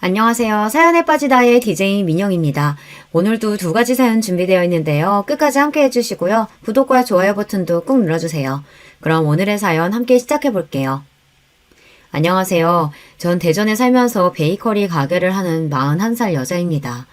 안녕하세요. 사연에 빠지다의 DJ 민영입니다. 오늘도 두 가지 사연 준비되어 있는데요. 끝까지 함께 해주시고요. 구독과 좋아요 버튼도 꾹 눌러주세요. 그럼 오늘의 사연 함께 시작해 볼게요. 안녕하세요. 전 대전에 살면서 베이커리 가게를 하는 41살 여자입니다.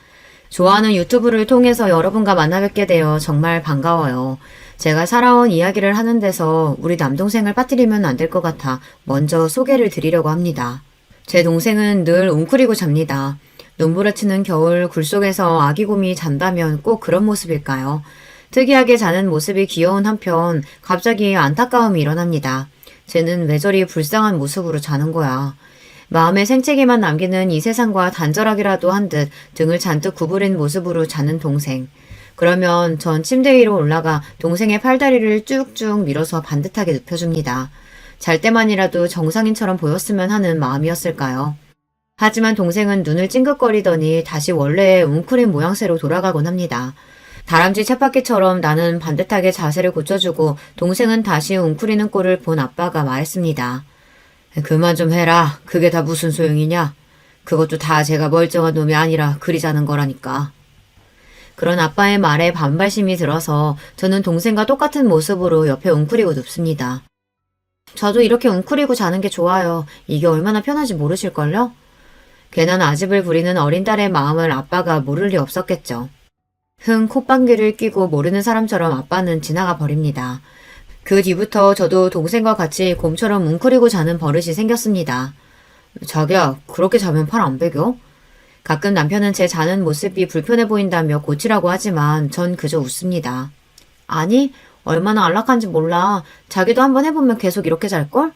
좋아하는 유튜브를 통해서 여러분과 만나 뵙게 되어 정말 반가워요. 제가 살아온 이야기를 하는 데서 우리 남동생을 빠뜨리면 안 될 것 같아 먼저 소개를 드리려고 합니다. 제 동생은 늘 웅크리고 잡니다. 눈보라 치는 겨울 굴 속에서 아기 곰이 잔다면 꼭 그런 모습일까요? 특이하게 자는 모습이 귀여운 한편 갑자기 안타까움이 일어납니다. 쟤는 왜 저리 불쌍한 모습으로 자는 거야. 마음의 생채기만 남기는 이 세상과 단절하기라도 한 듯 등을 잔뜩 구부린 모습으로 자는 동생. 그러면 전 침대 위로 올라가 동생의 팔다리를 쭉쭉 밀어서 반듯하게 눕혀줍니다. 잘 때만이라도 정상인처럼 보였으면 하는 마음이었을까요? 하지만 동생은 눈을 찡긋거리더니 다시 원래의 웅크린 모양새로 돌아가곤 합니다. 다람쥐 쳇바퀴처럼 나는 반듯하게 자세를 고쳐주고 동생은 다시 웅크리는 꼴을 본 아빠가 말했습니다. 그만 좀 해라. 그게 다 무슨 소용이냐? 그것도 다 제가 멀쩡한 놈이 아니라 그리 자는 거라니까. 그런 아빠의 말에 반발심이 들어서 저는 동생과 똑같은 모습으로 옆에 웅크리고 눕습니다. 저도 이렇게 웅크리고 자는 게 좋아요. 이게 얼마나 편한지 모르실걸요? 괜한 아집을 부리는 어린 딸의 마음을 아빠가 모를 리 없었겠죠. 흥 콧방귀를 뀌고 모르는 사람처럼 아빠는 지나가 버립니다. 그 뒤부터 저도 동생과 같이 곰처럼 웅크리고 자는 버릇이 생겼습니다. 자기야, 그렇게 자면 팔 안 베겨? 가끔 남편은 제 자는 모습이 불편해 보인다며 고치라고 하지만 전 그저 웃습니다. 아니, 얼마나 안락한지 몰라. 자기도 한번 해보면 계속 이렇게 잘걸?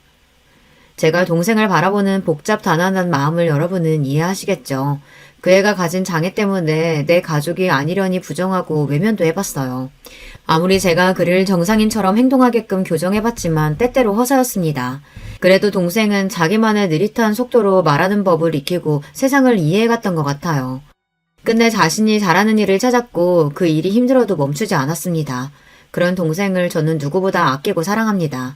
제가 동생을 바라보는 복잡단안한 마음을 여러분은 이해하시겠죠. 그 애가 가진 장애 때문에 내 가족이 아니려니 부정하고 외면도 해봤어요. 아무리 제가 그를 정상인처럼 행동하게끔 교정해봤지만 때때로 허사였습니다. 그래도 동생은 자기만의 느릿한 속도로 말하는 법을 익히고 세상을 이해해갔던 것 같아요. 끝내 자신이 잘하는 일을 찾았고 그 일이 힘들어도 멈추지 않았습니다. 그런 동생을 저는 누구보다 아끼고 사랑합니다.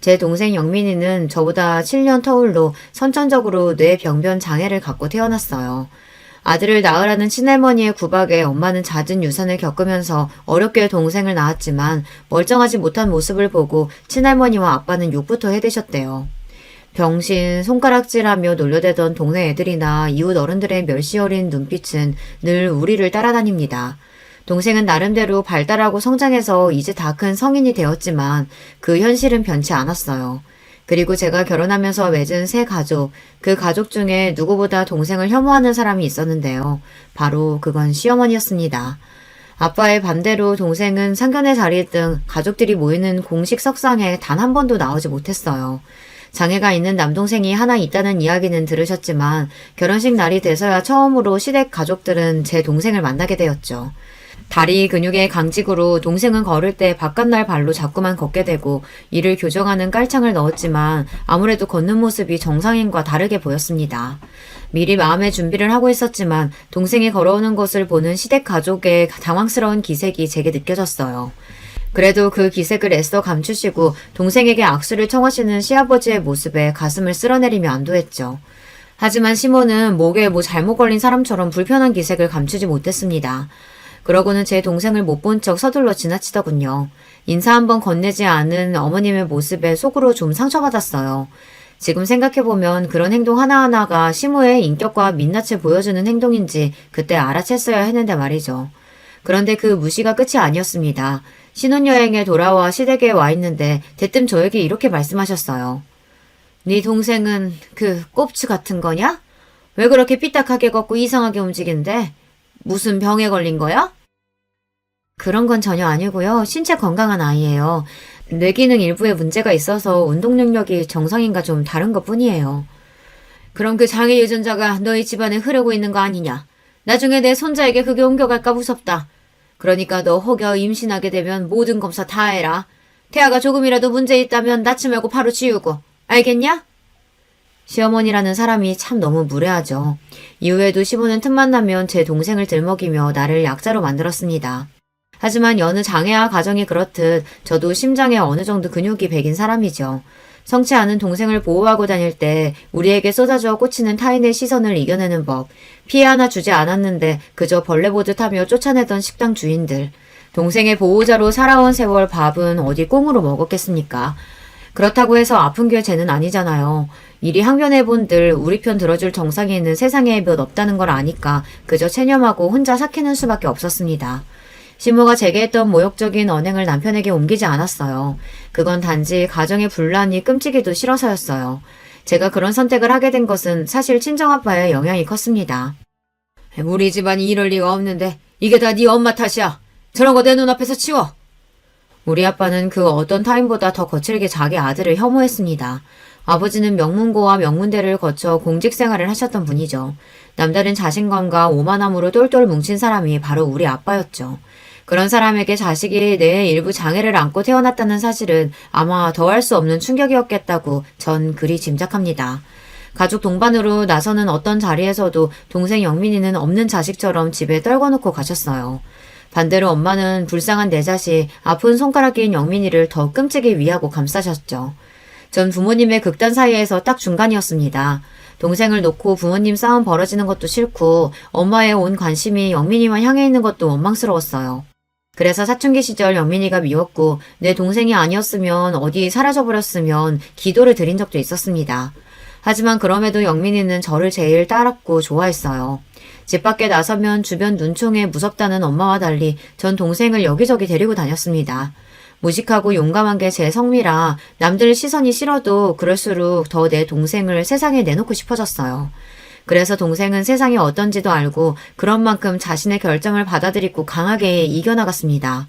제 동생 영민이는 저보다 7년 터울로 선천적으로 뇌병변 장애를 갖고 태어났어요. 아들을 낳으라는 친할머니의 구박에 엄마는 잦은 유산을 겪으면서 어렵게 동생을 낳았지만 멀쩡하지 못한 모습을 보고 친할머니와 아빠는 욕부터 해대셨대요. 병신, 손가락질하며 놀려대던 동네 애들이나 이웃 어른들의 멸시 어린 눈빛은 늘 우리를 따라다닙니다. 동생은 나름대로 발달하고 성장해서 이제 다 큰 성인이 되었지만 그 현실은 변치 않았어요. 그리고 제가 결혼하면서 맺은 새 가족, 그 가족 중에 누구보다 동생을 혐오하는 사람이 있었는데요. 바로 그건 시어머니였습니다. 아빠의 반대로 동생은 상견례 자리 등 가족들이 모이는 공식 석상에 단 한 번도 나오지 못했어요. 장애가 있는 남동생이 하나 있다는 이야기는 들으셨지만 결혼식 날이 돼서야 처음으로 시댁 가족들은 제 동생을 만나게 되었죠. 다리 근육의 강직으로 동생은 걸을 때 바깥날 발로 자꾸만 걷게 되고 이를 교정하는 깔창을 넣었지만 아무래도 걷는 모습이 정상인과 다르게 보였습니다. 미리 마음의 준비를 하고 있었지만 동생이 걸어오는 것을 보는 시댁 가족의 당황스러운 기색이 제게 느껴졌어요. 그래도 그 기색을 애써 감추시고 동생에게 악수를 청하시는 시아버지의 모습에 가슴을 쓸어내리며 안도했죠. 하지만 시모는 목에 뭐 잘못 걸린 사람처럼 불편한 기색을 감추지 못했습니다. 그러고는 제 동생을 못 본 척 서둘러 지나치더군요. 인사 한번 건네지 않은 어머님의 모습에 속으로 좀 상처받았어요. 지금 생각해보면 그런 행동 하나하나가 시모의 인격과 민낯을 보여주는 행동인지 그때 알아챘어야 했는데 말이죠. 그런데 그 무시가 끝이 아니었습니다. 신혼여행에 돌아와 시댁에 와 있는데 대뜸 저에게 이렇게 말씀하셨어요. 네 동생은 그 꼽추 같은 거냐? 왜 그렇게 삐딱하게 걷고 이상하게 움직이는데? 무슨 병에 걸린 거야? 그런 건 전혀 아니고요. 신체 건강한 아이예요. 뇌기능 일부에 문제가 있어서 운동 능력이 정상인과 좀 다른 것 뿐이에요. 그럼 그 장애 유전자가 너희 집안에 흐르고 있는 거 아니냐? 나중에 내 손자에게 그게 옮겨갈까 무섭다. 그러니까 너 혹여 임신하게 되면 모든 검사 다 해라. 태아가 조금이라도 문제 있다면 낳지 말고 바로 지우고. 알겠냐? 시어머니라는 사람이 참 너무 무례하죠. 이후에도 시부는 틈만 나면 제 동생을 들먹이며 나를 약자로 만들었습니다. 하지만 여느 장애아 가정이 그렇듯 저도 심장에 어느 정도 근육이 배긴 사람이죠. 성치 않은 동생을 보호하고 다닐 때 우리에게 쏟아져 꽂히는 타인의 시선을 이겨내는 법, 피해 하나 주지 않았는데 그저 벌레 보듯 하며 쫓아내던 식당 주인들, 동생의 보호자로 살아온 세월 밥은 어디 꽁으로 먹었겠습니까? 그렇다고 해서 아픈 게 죄는 아니잖아요. 이리 항변해본들 우리 편 들어줄 정상에는 세상에 몇 없다는 걸 아니까 그저 체념하고 혼자 삭히는 수밖에 없었습니다. 시모가 제게 했던 모욕적인 언행을 남편에게 옮기지 않았어요. 그건 단지 가정의 분란이 끔찍이도 싫어서였어요. 제가 그런 선택을 하게 된 것은 사실 친정아빠의 영향이 컸습니다. 우리 집안이 이럴 리가 없는데 이게 다 네 엄마 탓이야. 저런 거 내 눈앞에서 치워. 우리 아빠는 그 어떤 타인보다 더 거칠게 자기 아들을 혐오했습니다. 아버지는 명문고와 명문대를 거쳐 공직 생활을 하셨던 분이죠. 남다른 자신감과 오만함으로 똘똘 뭉친 사람이 바로 우리 아빠였죠. 그런 사람에게 자식이 내 일부 장애를 안고 태어났다는 사실은 아마 더할 수 없는 충격이었겠다고 전 그리 짐작합니다. 가족 동반으로 나서는 어떤 자리에서도 동생 영민이는 없는 자식처럼 집에 떨궈놓고 가셨어요. 반대로 엄마는 불쌍한 내 자식, 아픈 손가락 낀 영민이를 더 끔찍이 위하고 감싸셨죠. 전 부모님의 극단 사이에서 딱 중간이었습니다. 동생을 놓고 부모님 싸움 벌어지는 것도 싫고 엄마의 온 관심이 영민이만 향해 있는 것도 원망스러웠어요. 그래서 사춘기 시절 영민이가 미웠고 내 동생이 아니었으면 어디 사라져버렸으면 기도를 드린 적도 있었습니다. 하지만 그럼에도 영민이는 저를 제일 따랐고 좋아했어요. 집 밖에 나서면 주변 눈총에 무섭다는 엄마와 달리 전 동생을 여기저기 데리고 다녔습니다. 무식하고 용감한 게 제 성미라 남들 시선이 싫어도 그럴수록 더 내 동생을 세상에 내놓고 싶어졌어요. 그래서 동생은 세상이 어떤지도 알고 그런 만큼 자신의 결정을 받아들이고 강하게 이겨나갔습니다.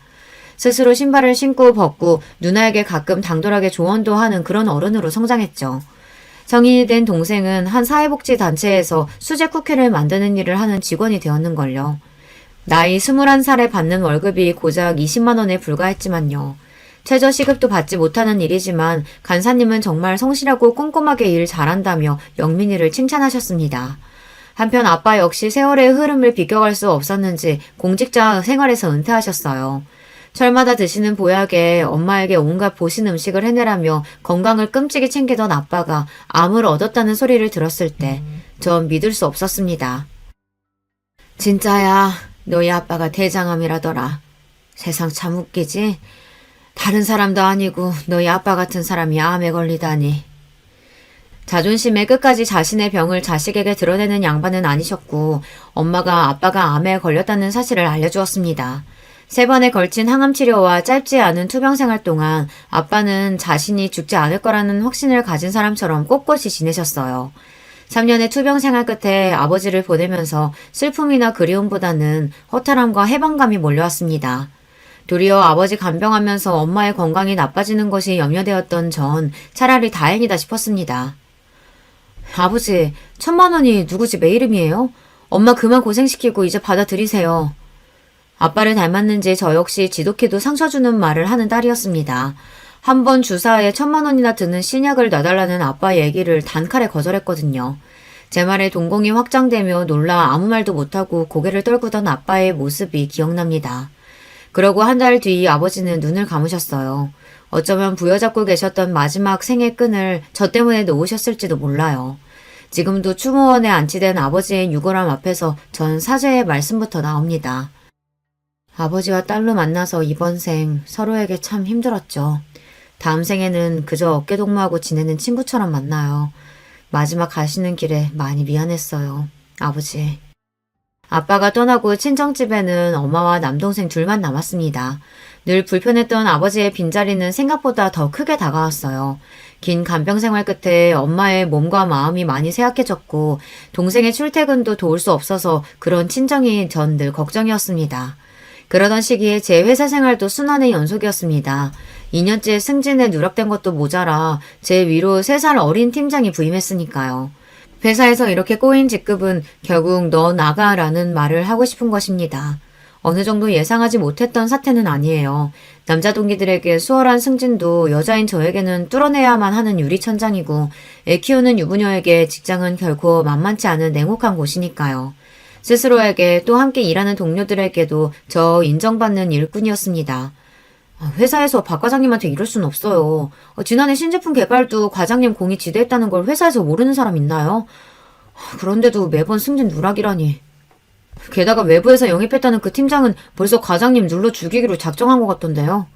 스스로 신발을 신고 벗고 누나에게 가끔 당돌하게 조언도 하는 그런 어른으로 성장했죠. 성인이 된 동생은 한 사회복지단체에서 수제 쿠키를 만드는 일을 하는 직원이 되었는걸요. 나이 21살에 받는 월급이 고작 20만 원에 불과했지만요. 최저 시급도 받지 못하는 일이지만 간사님은 정말 성실하고 꼼꼼하게 일 잘한다며 영민이를 칭찬하셨습니다. 한편 아빠 역시 세월의 흐름을 비껴갈 수 없었는지 공직자 생활에서 은퇴하셨어요. 철마다 드시는 보약에 엄마에게 온갖 보신 음식을 해내라며 건강을 끔찍이 챙기던 아빠가 암을 얻었다는 소리를 들었을 때 전 믿을 수 없었습니다. 진짜야, 너희 아빠가 대장암이라더라. 세상 참 웃기지? 다른 사람도 아니고 너희 아빠 같은 사람이 암에 걸리다니. 자존심에 끝까지 자신의 병을 자식에게 드러내는 양반은 아니셨고 엄마가 아빠가 암에 걸렸다는 사실을 알려주었습니다. 3번에 걸친 항암 치료와 짧지 않은 투병 생활 동안 아빠는 자신이 죽지 않을 거라는 확신을 가진 사람처럼 꼿꼿이 지내셨어요. 3년의 투병 생활 끝에 아버지를 보내면서 슬픔이나 그리움보다는 허탈함과 해방감이 몰려왔습니다. 도리어 아버지 간병하면서 엄마의 건강이 나빠지는 것이 염려되었던 전 차라리 다행이다 싶었습니다. 아버지, 1,000만 원이 누구 집의 이름이에요? 엄마 그만 고생시키고 이제 받아들이세요. 아빠를 닮았는지 저 역시 지독히도 상처 주는 말을 하는 딸이었습니다. 한 번 주사에 1,000만 원이나 드는 신약을 놔달라는 아빠의 얘기를 단칼에 거절했거든요. 제 말에 동공이 확장되며 놀라 아무 말도 못하고 고개를 떨구던 아빠의 모습이 기억납니다. 그러고 한 달 뒤 아버지는 눈을 감으셨어요. 어쩌면 부여잡고 계셨던 마지막 생의 끈을 저 때문에 놓으셨을지도 몰라요. 지금도 추모원에 안치된 아버지의 유골함 앞에서 전 사죄의 말씀부터 나옵니다. 아버지와 딸로 만나서 이번 생 서로에게 참 힘들었죠. 다음 생에는 그저 어깨동무하고 지내는 친구처럼 만나요. 마지막 가시는 길에 많이 미안했어요. 아버지. 아빠가 떠나고 친정집에는 엄마와 남동생 둘만 남았습니다. 늘 불편했던 아버지의 빈자리는 생각보다 더 크게 다가왔어요. 긴 간병 생활 끝에 엄마의 몸과 마음이 많이 쇠약해졌고 동생의 출퇴근도 도울 수 없어서 그런 친정이 전 늘 걱정이었습니다. 그러던 시기에 제 회사 생활도 순환의 연속이었습니다. 2년째 승진에 누락된 것도 모자라 제 위로 3살 어린 팀장이 부임했으니까요. 회사에서 이렇게 꼬인 직급은 결국 너 나가라는 말을 하고 싶은 것입니다. 어느 정도 예상하지 못했던 사태는 아니에요. 남자 동기들에게 수월한 승진도 여자인 저에게는 뚫어내야만 하는 유리천장이고 애 키우는 유부녀에게 직장은 결코 만만치 않은 냉혹한 곳이니까요. 스스로에게 또 함께 일하는 동료들에게도 저 인정받는 일꾼이었습니다. 회사에서 박 과장님한테 이럴 순 없어요. 지난해 신제품 개발도 과장님 공이 지대했다는 걸 회사에서 모르는 사람 있나요? 그런데도 매번 승진 누락이라니. 게다가 외부에서 영입했다는 그 팀장은 벌써 과장님 눌러 죽이기로 작정한 것 같던데요.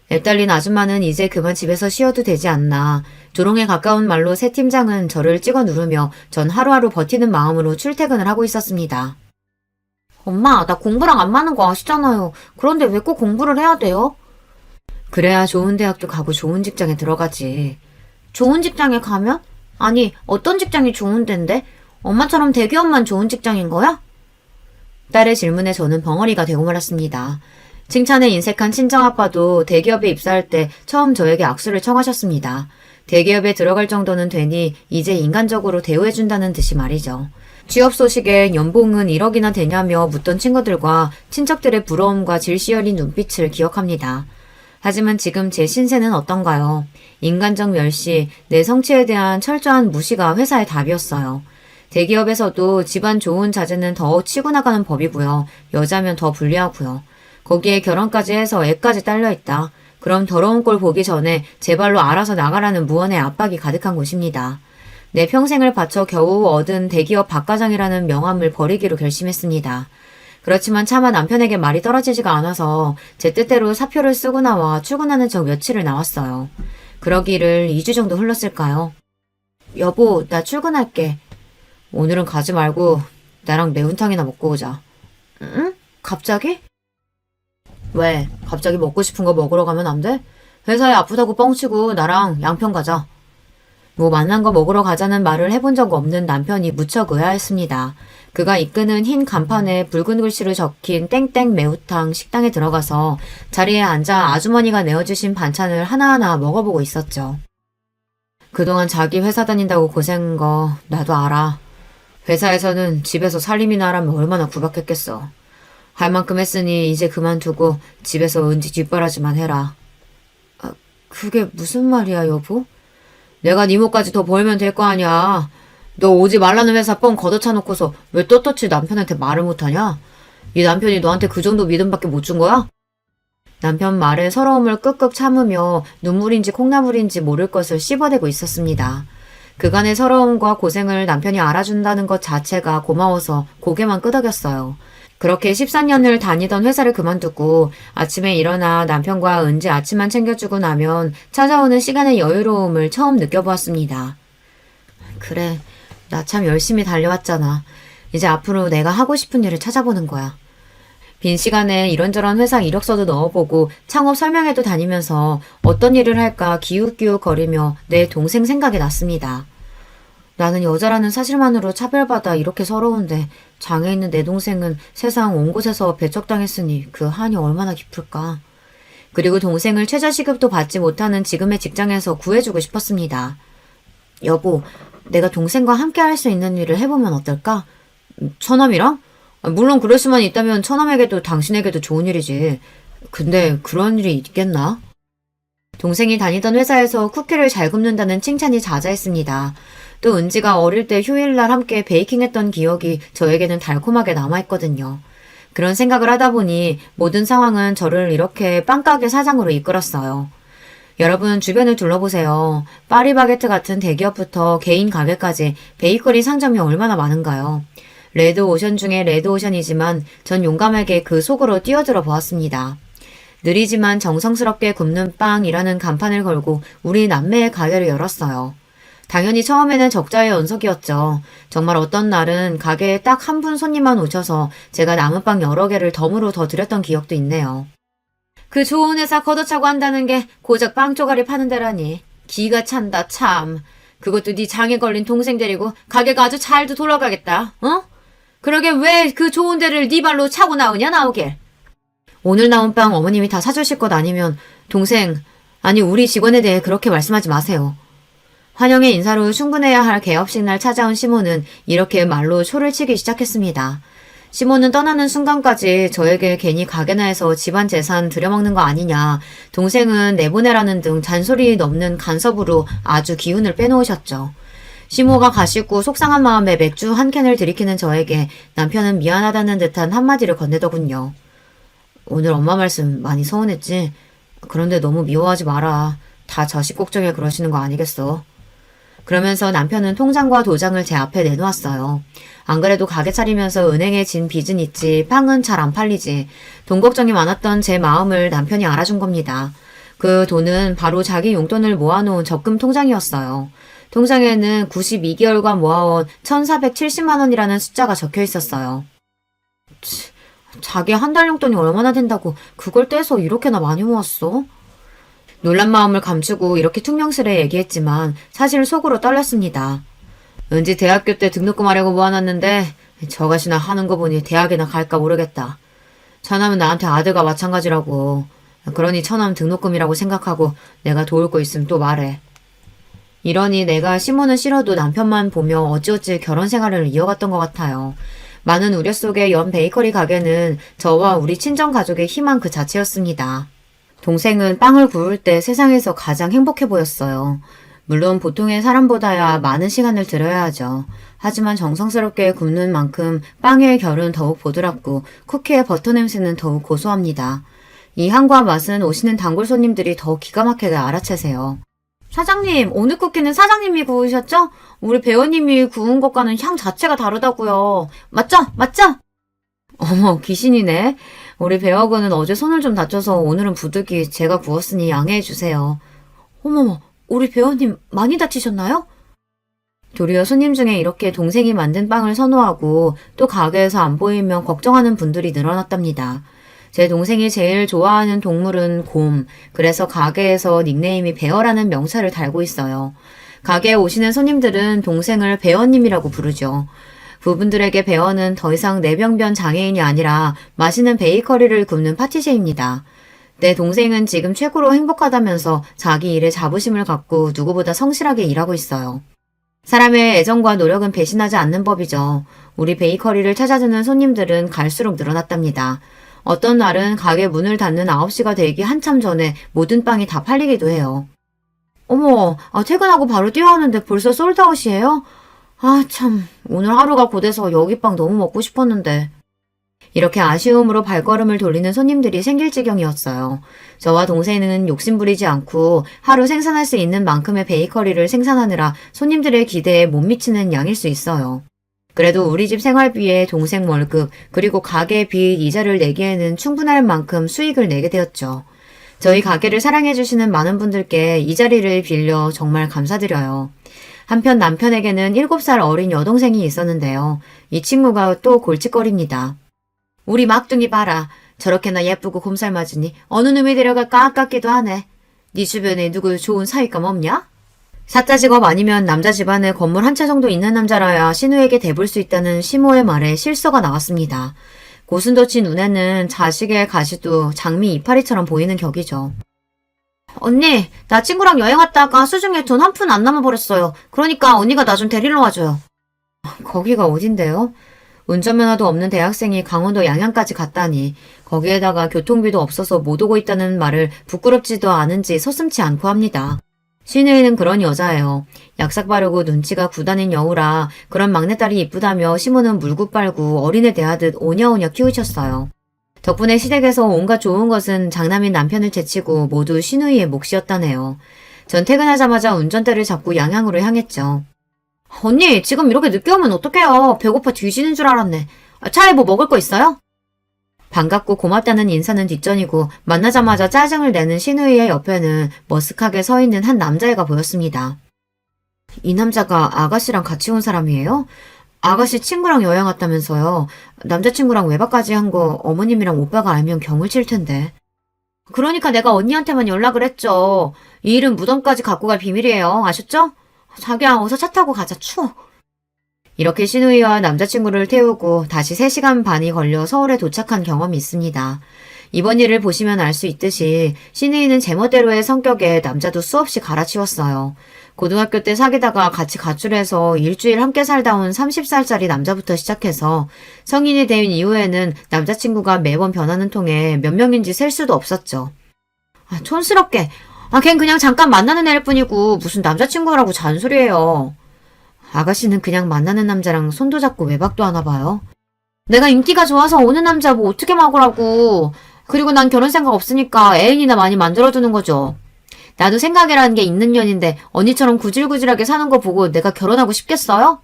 애딸린 아줌마는 이제 그만 집에서 쉬어도 되지 않나. 조롱에 가까운 말로 새 팀장은 저를 찍어 누르며 전 하루하루 버티는 마음으로 출퇴근을 하고 있었습니다. 엄마, 나 공부랑 안 맞는 거 아시잖아요. 그런데 왜 꼭 공부를 해야 돼요? 그래야 좋은 대학도 가고 좋은 직장에 들어가지. 좋은 직장에 가면? 아니, 어떤 직장이 좋은 데인데? 엄마처럼 대기업만 좋은 직장인 거야? 딸의 질문에 저는 벙어리가 되고 말았습니다. 칭찬에 인색한 친정아빠도 대기업에 입사할 때 처음 저에게 악수를 청하셨습니다. 대기업에 들어갈 정도는 되니 이제 인간적으로 대우해준다는 듯이 말이죠. 취업 소식에 연봉은 1억이나 되냐며 묻던 친구들과 친척들의 부러움과 질시 어린 눈빛을 기억합니다. 하지만 지금 제 신세는 어떤가요? 인간적 멸시, 내 성취에 대한 철저한 무시가 회사의 답이었어요. 대기업에서도 집안 좋은 자제는 더 치고 나가는 법이고요. 여자면 더 불리하고요. 거기에 결혼까지 해서 애까지 딸려있다. 그럼 더러운 꼴 보기 전에 제 발로 알아서 나가라는 무언의 압박이 가득한 곳입니다. 내 평생을 바쳐 겨우 얻은 대기업 박과장이라는 명함을 버리기로 결심했습니다. 그렇지만 차마 남편에게 말이 떨어지지가 않아서 제 뜻대로 사표를 쓰고 나와 출근하는 저 며칠을 나왔어요. 그러기를 2주 정도 흘렀을까요? 여보, 나 출근할게. 오늘은 가지 말고 나랑 매운탕이나 먹고 오자. 응? 갑자기? 왜? 갑자기 먹고 싶은 거 먹으러 가면 안 돼? 회사에 아프다고 뻥치고 나랑 양평 가자. 뭐 만난 거 먹으러 가자는 말을 해본 적 없는 남편이 무척 의아했습니다. 그가 이끄는 흰 간판에 붉은 글씨로 적힌 땡땡 매우탕 식당에 들어가서 자리에 앉아 아주머니가 내어주신 반찬을 하나하나 먹어보고 있었죠. 그동안 자기 회사 다닌다고 고생한 거 나도 알아. 회사에서는 집에서 살림이나 하라면 얼마나 구박했겠어. 할 만큼 했으니 이제 그만두고 집에서 은지 뒷바라지만 해라. 그게 무슨 말이야, 여보? 내가 네 몫까지 더 벌면 될 거 아니야. 너 오지 말라는 회사 뻥 걷어차놓고서 왜 떳떳이 남편한테 말을 못하냐? 네 남편이 너한테 그 정도 믿음밖에 못 준 거야? 남편 말에 서러움을 끄끄 참으며 눈물인지 콩나물인지 모를 것을 씹어대고 있었습니다. 그간의 서러움과 고생을 남편이 알아준다는 것 자체가 고마워서 고개만 끄덕였어요. 그렇게 14년을 다니던 회사를 그만두고 아침에 일어나 남편과 은지 아침만 챙겨주고 나면 찾아오는 시간의 여유로움을 처음 느껴보았습니다. 그래, 나 참 열심히 달려왔잖아. 이제 앞으로 내가 하고 싶은 일을 찾아보는 거야. 빈 시간에 이런저런 회사 이력서도 넣어보고 창업 설명회도 다니면서 어떤 일을 할까 기웃기웃거리며 내 동생 생각이 났습니다. 나는 여자라는 사실만으로 차별받아 이렇게 서러운데 장애 있는 내 동생은 세상 온 곳에서 배척당했으니 그 한이 얼마나 깊을까. 그리고 동생을 최저시급도 받지 못하는 지금의 직장에서 구해주고 싶었습니다. 여보, 내가 동생과 함께 할 수 있는 일을 해보면 어떨까? 처남이랑? 물론 그럴 수만 있다면 처남에게도 당신에게도 좋은 일이지. 근데 그런 일이 있겠나? 동생이 다니던 회사에서 쿠키를 잘 굽는다는 칭찬이 자자했습니다. 또 은지가 어릴 때 휴일날 함께 베이킹했던 기억이 저에게는 달콤하게 남아있거든요. 그런 생각을 하다 보니 모든 상황은 저를 이렇게 빵가게 사장으로 이끌었어요. 여러분 주변을 둘러보세요. 파리바게트 같은 대기업부터 개인 가게까지 베이커리 상점이 얼마나 많은가요? 레드오션 중에 레드오션이지만 전 용감하게 그 속으로 뛰어들어 보았습니다. 느리지만 정성스럽게 굽는 빵이라는 간판을 걸고 우리 남매의 가게를 열었어요. 당연히 처음에는 적자의 연속이었죠. 정말 어떤 날은 가게에 딱 한 분 손님만 오셔서 제가 남은 빵 여러 개를 덤으로 더 드렸던 기억도 있네요. 그 좋은 회사 걷어차고 한다는 게 고작 빵 쪼가리 파는 데라니. 기가 찬다 참. 그것도 네 장에 걸린 동생 데리고 가게가 아주 잘도 돌아가겠다. 어? 그러게 왜 그 좋은 데를 네 발로 차고 나오냐 나오길. 오늘 나온 빵 어머님이 다 사주실 것 아니면 동생, 아니 우리 직원에 대해 그렇게 말씀하지 마세요. 환영의 인사로 충분해야 할 개업식 날 찾아온 시모는 이렇게 말로 초를 치기 시작했습니다. 시모는 떠나는 순간까지 저에게 괜히 가게나 해서 집안 재산 들여먹는 거 아니냐, 동생은 내보내라는 등 잔소리 넘는 간섭으로 아주 기운을 빼놓으셨죠. 시모가 가시고 속상한 마음에 맥주 한 캔을 들이키는 저에게 남편은 미안하다는 듯한 한마디를 건네더군요. 오늘 엄마 말씀 많이 서운했지? 그런데 너무 미워하지 마라. 다 자식 걱정에 그러시는 거 아니겠어? 그러면서 남편은 통장과 도장을 제 앞에 내놓았어요. 안 그래도 가게 차리면서 은행에 진 빚은 있지 빵은 잘 안 팔리지. 돈 걱정이 많았던 제 마음을 남편이 알아준 겁니다. 그 돈은 바로 자기 용돈을 모아놓은 적금 통장이었어요. 통장에는 92개월간 모아온 1,470만 원이라는 숫자가 적혀 있었어요. 자기 한 달 용돈이 얼마나 된다고 그걸 떼서 이렇게나 많이 모았어? 놀란 마음을 감추고 이렇게 퉁명스레 얘기했지만 사실 속으로 떨렸습니다. 왠지 대학교 때 등록금 하려고 모아놨는데 저것이나 하는 거 보니 대학이나 갈까 모르겠다. 처남은 나한테 아들과 마찬가지라고. 그러니 처남 등록금이라고 생각하고 내가 도울 거 있으면 또 말해. 이러니 내가 시모는 싫어도 남편만 보며 어찌어찌 결혼 생활을 이어갔던 것 같아요. 많은 우려 속에 연 베이커리 가게는 저와 우리 친정 가족의 희망 그 자체였습니다. 동생은 빵을 구울 때 세상에서 가장 행복해 보였어요. 물론 보통의 사람보다야 많은 시간을 들여야 하죠. 하지만 정성스럽게 굽는 만큼 빵의 결은 더욱 보드랍고 쿠키의 버터 냄새는 더욱 고소합니다. 이 향과 맛은 오시는 단골 손님들이 더 기가 막히게 알아채세요. 사장님, 오늘 쿠키는 사장님이 구우셨죠? 우리 배우님이 구운 것과는 향 자체가 다르다고요. 맞죠? 맞죠? 어머, 귀신이네. 우리 배우군은 어제 손을 좀 다쳐서 오늘은 부득이 제가 구웠으니 양해해 주세요. 어머머, 우리 배우님 많이 다치셨나요? 도리어 손님 중에 이렇게 동생이 만든 빵을 선호하고 또 가게에서 안 보이면 걱정하는 분들이 늘어났답니다. 제 동생이 제일 좋아하는 동물은 곰, 그래서 가게에서 닉네임이 베어라는 명찰을 달고 있어요. 가게에 오시는 손님들은 동생을 베어님이라고 부르죠. 부분들에게 베어는 더 이상 내병변 장애인이 아니라 맛있는 베이커리를 굽는 파티셰입니다. 내 동생은 지금 최고로 행복하다면서 자기 일에 자부심을 갖고 누구보다 성실하게 일하고 있어요. 사람의 애정과 노력은 배신하지 않는 법이죠. 우리 베이커리를 찾아주는 손님들은 갈수록 늘어났답니다. 어떤 날은 가게 문을 닫는 9시가 되기 한참 전에 모든 빵이 다 팔리기도 해요. 어머, 퇴근하고 바로 뛰어오는데 벌써 솔드아웃이에요? 참, 오늘 하루가 고돼서 여기 빵 너무 먹고 싶었는데. 이렇게 아쉬움으로 발걸음을 돌리는 손님들이 생길 지경이었어요. 저와 동생은 욕심부리지 않고 하루 생산할 수 있는 만큼의 베이커리를 생산하느라 손님들의 기대에 못 미치는 양일 수 있어요. 그래도 우리 집 생활비에 동생 월급 그리고 가게 빚 이자를 내기에는 충분할 만큼 수익을 내게 되었죠. 저희 가게를 사랑해주시는 많은 분들께 이 자리를 빌려 정말 감사드려요. 한편 남편에게는 7살 어린 여동생이 있었는데요. 이 친구가 또 골칫거립니다. 우리 막둥이 봐라. 저렇게나 예쁘고 곰살 맞으니 어느 놈이 데려갈까 아깝기도 하네. 네 주변에 누구 좋은 사위감 없냐? 사자 직업 아니면 남자 집안에 건물 한 채 정도 있는 남자라야 신우에게 대볼 수 있다는 시모의 말에 실서가 나왔습니다. 고슴도치 눈에는 자식의 가시도 장미 이파리처럼 보이는 격이죠. 언니, 나 친구랑 여행 왔다가 수중에 돈 한 푼 안 남아버렸어요. 그러니까 언니가 나 좀 데리러 와줘요. 거기가 어딘데요? 운전면허도 없는 대학생이 강원도 양양까지 갔다니 거기에다가 교통비도 없어서 못 오고 있다는 말을 부끄럽지도 않은지 서슴지 않고 합니다. 신우이는 그런 여자예요. 약삭 바르고 눈치가 굳어낸 여우라 그런 막내딸이 이쁘다며 시모는 물고 빨고 어린애 대하듯 오냐오냐 키우셨어요. 덕분에 시댁에서 온갖 좋은 것은 장남인 남편을 제치고 모두 신우이의 몫이었다네요. 전 퇴근하자마자 운전대를 잡고 양양으로 향했죠. 언니, 지금 이렇게 늦게 오면 어떡해요. 배고파 뒤지는 줄 알았네. 차에 뭐 먹을 거 있어요? 반갑고 고맙다는 인사는 뒷전이고 만나자마자 짜증을 내는 신우이의 옆에는 머쓱하게 서 있는 한 남자애가 보였습니다. 이 남자가 아가씨랑 같이 온 사람이에요? 아가씨 친구랑 여행 왔다면서요. 남자친구랑 외박까지 한 거 어머님이랑 오빠가 알면 경을 칠 텐데. 그러니까 내가 언니한테만 연락을 했죠. 이 일은 무덤까지 갖고 갈 비밀이에요. 아셨죠? 자기야, 어서 차 타고 가자. 추워. 이렇게 신우이와 남자친구를 태우고 다시 3시간 반이 걸려 서울에 도착한 경험이 있습니다. 이번 일을 보시면 알 수 있듯이 신우이는 제멋대로의 성격에 남자도 수없이 갈아치웠어요. 고등학교 때 사귀다가 같이 가출해서 일주일 함께 살다 온 30살짜리 남자부터 시작해서 성인이 된 이후에는 남자친구가 매번 변하는 통에 몇 명인지 셀 수도 없었죠. 촌스럽게. 걘 그냥 잠깐 만나는 애일 뿐이고 무슨 남자친구라고 잔소리해요. 아가씨는 그냥 만나는 남자랑 손도 잡고 외박도 하나 봐요. 내가 인기가 좋아서 오는 남자 뭐 어떻게 막으라고. 그리고 난 결혼 생각 없으니까 애인이나 많이 만들어두는 거죠. 나도 생각이라는 게 있는 년인데 언니처럼 구질구질하게 사는 거 보고 내가 결혼하고 싶겠어요?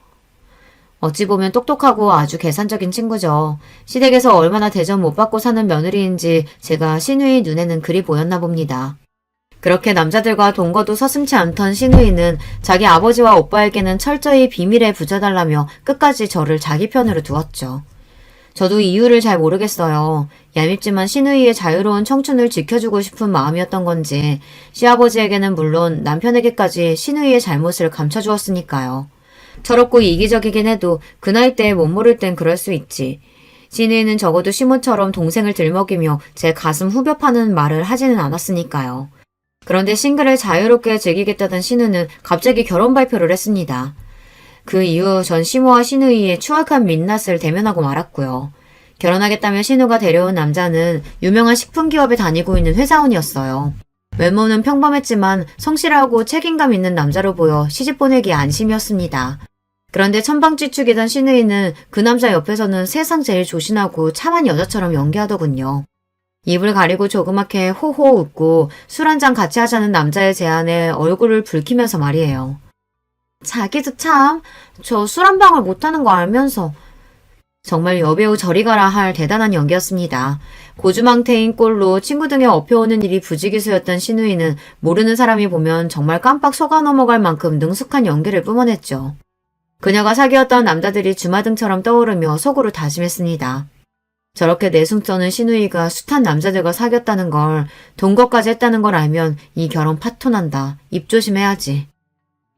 어찌 보면 똑똑하고 아주 계산적인 친구죠. 시댁에서 얼마나 대접 못 받고 사는 며느리인지 제가 신우이 눈에는 그리 보였나 봅니다. 그렇게 남자들과 동거도 서슴지 않던 신우이는 자기 아버지와 오빠에게는 철저히 비밀에 붙여달라며 끝까지 저를 자기 편으로 두었죠. 저도 이유를 잘 모르겠어요. 얄밉지만 신우이의 자유로운 청춘을 지켜주고 싶은 마음이었던 건지 시아버지에게는 물론 남편에게까지 신우이의 잘못을 감춰주었으니까요. 철없고 이기적이긴 해도 그 나이 때에 못 모를 땐 그럴 수 있지. 신우이는 적어도 시모처럼 동생을 들먹이며 제 가슴 후벼 파는 말을 하지는 않았으니까요. 그런데 싱글을 자유롭게 즐기겠다던 신우는 갑자기 결혼 발표를 했습니다. 그 이후 전 시모와 신우이의 추악한 민낯을 대면하고 말았고요. 결혼하겠다며 신우가 데려온 남자는 유명한 식품기업에 다니고 있는 회사원이었어요. 외모는 평범했지만 성실하고 책임감 있는 남자로 보여 시집 보내기에 안심이었습니다. 그런데 천방지축이던 신우이는 그 남자 옆에서는 세상 제일 조신하고 참한 여자처럼 연기하더군요. 입을 가리고 조그맣게 호호 웃고 술 한잔 같이 하자는 남자의 제안에 얼굴을 붉히면서 말이에요. 자기도 참, 저 술 한 방울 못하는 거 알면서. 정말 여배우 저리 가라 할 대단한 연기였습니다. 고주망태인 꼴로 친구 등에 업혀오는 일이 부지기수였던 신우이는 모르는 사람이 보면 정말 깜빡 속아 넘어갈 만큼 능숙한 연기를 뿜어냈죠. 그녀가 사귀었던 남자들이 주마등처럼 떠오르며 속으로 다짐했습니다. 저렇게 내숭 떠는 신우이가 숱한 남자들과 사귀었다는 걸, 동거까지 했다는 걸 알면 이 결혼 파토난다. 입 조심해야지.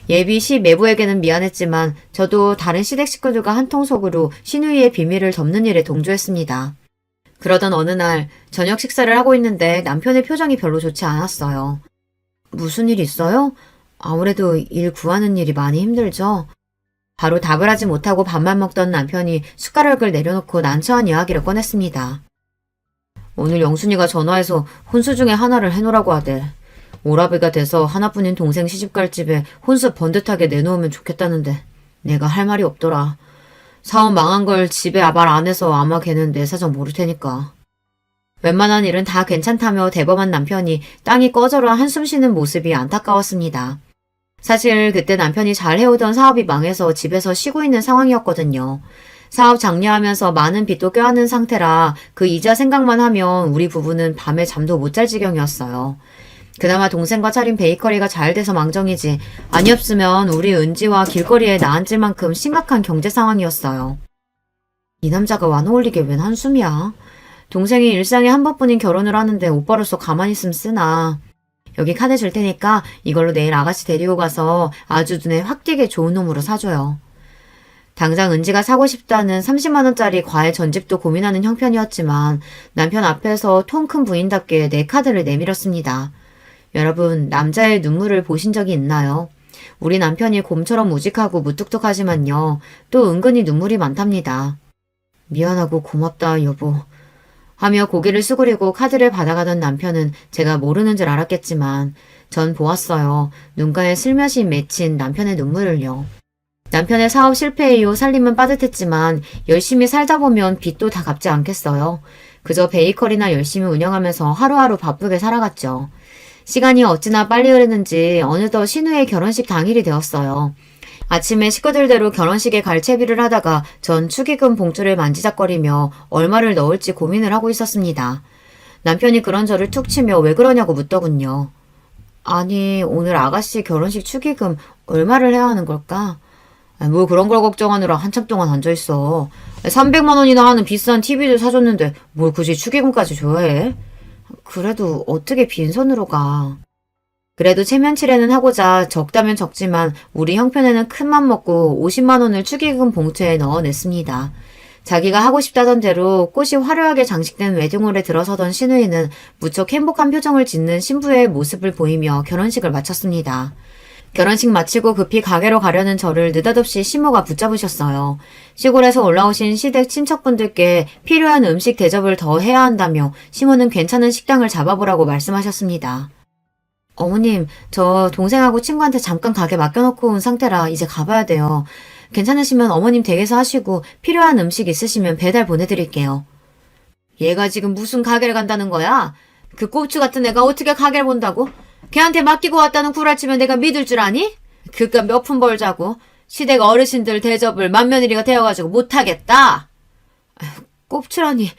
예비 시매부에게는 미안했지만 저도 다른 시댁 식구들과 한통속으로 신우이의 비밀을 덮는 일에 동조했습니다. 그러던 어느 날 저녁 식사를 하고 있는데 남편의 표정이 별로 좋지 않았어요. 무슨 일 있어요? 아무래도 일 구하는 일이 많이 힘들죠. 바로 답을 하지 못하고 밥만 먹던 남편이 숟가락을 내려놓고 난처한 이야기를 꺼냈습니다. 오늘 영순이가 전화해서 혼수 중에 하나를 해놓으라고 하대. 오라비가 돼서 하나뿐인 동생 시집갈 집에 혼수 번듯하게 내놓으면 좋겠다는데 내가 할 말이 없더라. 사업 망한 걸 집에 말 안 해서 아마 걔는 내 사정 모를 테니까. 웬만한 일은 다 괜찮다며 대범한 남편이 땅이 꺼져라 한숨 쉬는 모습이 안타까웠습니다. 사실 그때 남편이 잘 해오던 사업이 망해서 집에서 쉬고 있는 상황이었거든요. 사업 장려하면서 많은 빚도 껴안은 상태라 그 이자 생각만 하면 우리 부부는 밤에 잠도 못 잘 지경이었어요. 그나마 동생과 차린 베이커리가 잘 돼서 망정이지 아니었으면 우리 은지와 길거리에 나앉을 만큼 심각한 경제 상황이었어요. 이 남자가 완어올리게 웬 한숨이야. 동생이 일상에 한 번뿐인 결혼을 하는데 오빠로서 가만히 있으면 쓰나. 여기 카드 줄 테니까 이걸로 내일 아가씨 데리고 가서 아주 눈에 확 띄게 좋은 놈으로 사줘요. 당장 은지가 사고 싶다는 30만 원짜리 과일 전집도 고민하는 형편이었지만 남편 앞에서 통 큰 부인답게 내 카드를 내밀었습니다. 여러분, 남자의 눈물을 보신 적이 있나요? 우리 남편이 곰처럼 우직하고 무뚝뚝하지만요. 또 은근히 눈물이 많답니다. 미안하고 고맙다, 여보. 하며 고개를 수그리고 카드를 받아가던 남편은 제가 모르는 줄 알았겠지만 전 보았어요. 눈가에 슬며시 맺힌 남편의 눈물을요. 남편의 사업 실패 이후 살림은 빠듯했지만 열심히 살다 보면 빚도 다 갚지 않겠어요. 그저 베이커리나 열심히 운영하면서 하루하루 바쁘게 살아갔죠. 시간이 어찌나 빨리 흐르는지 어느덧 신우의 결혼식 당일이 되었어요. 아침에 식구들대로 결혼식에 갈 채비를 하다가 전 축의금 봉투를 만지작거리며 얼마를 넣을지 고민을 하고 있었습니다. 남편이 그런 저를 툭 치며 왜 그러냐고 묻더군요. 아니, 오늘 아가씨 결혼식 축의금 얼마를 해야 하는 걸까? 뭐 그런 걸 걱정하느라 한참 동안 앉아있어. 300만 원이나 하는 비싼 TV도 사줬는데 뭘 굳이 축의금까지 줘야 해? 그래도 어떻게 빈손으로 가. 그래도 체면치레는 하고자 적다면 적지만 우리 형편에는 큰맘 먹고 50만 원을 축의금 봉투에 넣어냈습니다. 자기가 하고 싶다던 대로 꽃이 화려하게 장식된 웨딩홀에 들어서던 신우이는 무척 행복한 표정을 짓는 신부의 모습을 보이며 결혼식을 마쳤습니다. 결혼식 마치고 급히 가게로 가려는 저를 느닷없이 시모가 붙잡으셨어요. 시골에서 올라오신 시댁 친척분들께 필요한 음식 대접을 더 해야 한다며 시모는 괜찮은 식당을 잡아보라고 말씀하셨습니다. 어머님, 저 동생하고 친구한테 잠깐 가게 맡겨놓고 온 상태라 이제 가봐야 돼요. 괜찮으시면 어머님 댁에서 하시고 필요한 음식 있으시면 배달 보내드릴게요. 얘가 지금 무슨 가게를 간다는 거야? 그 꼽추 같은 애가 어떻게 가게를 본다고? 걔한테 맡기고 왔다는 구라치면 내가 믿을 줄 아니? 그깟 몇 푼 벌자고 시댁 어르신들 대접을 맏며느리가 되어가지고 못하겠다. 꼽추라니,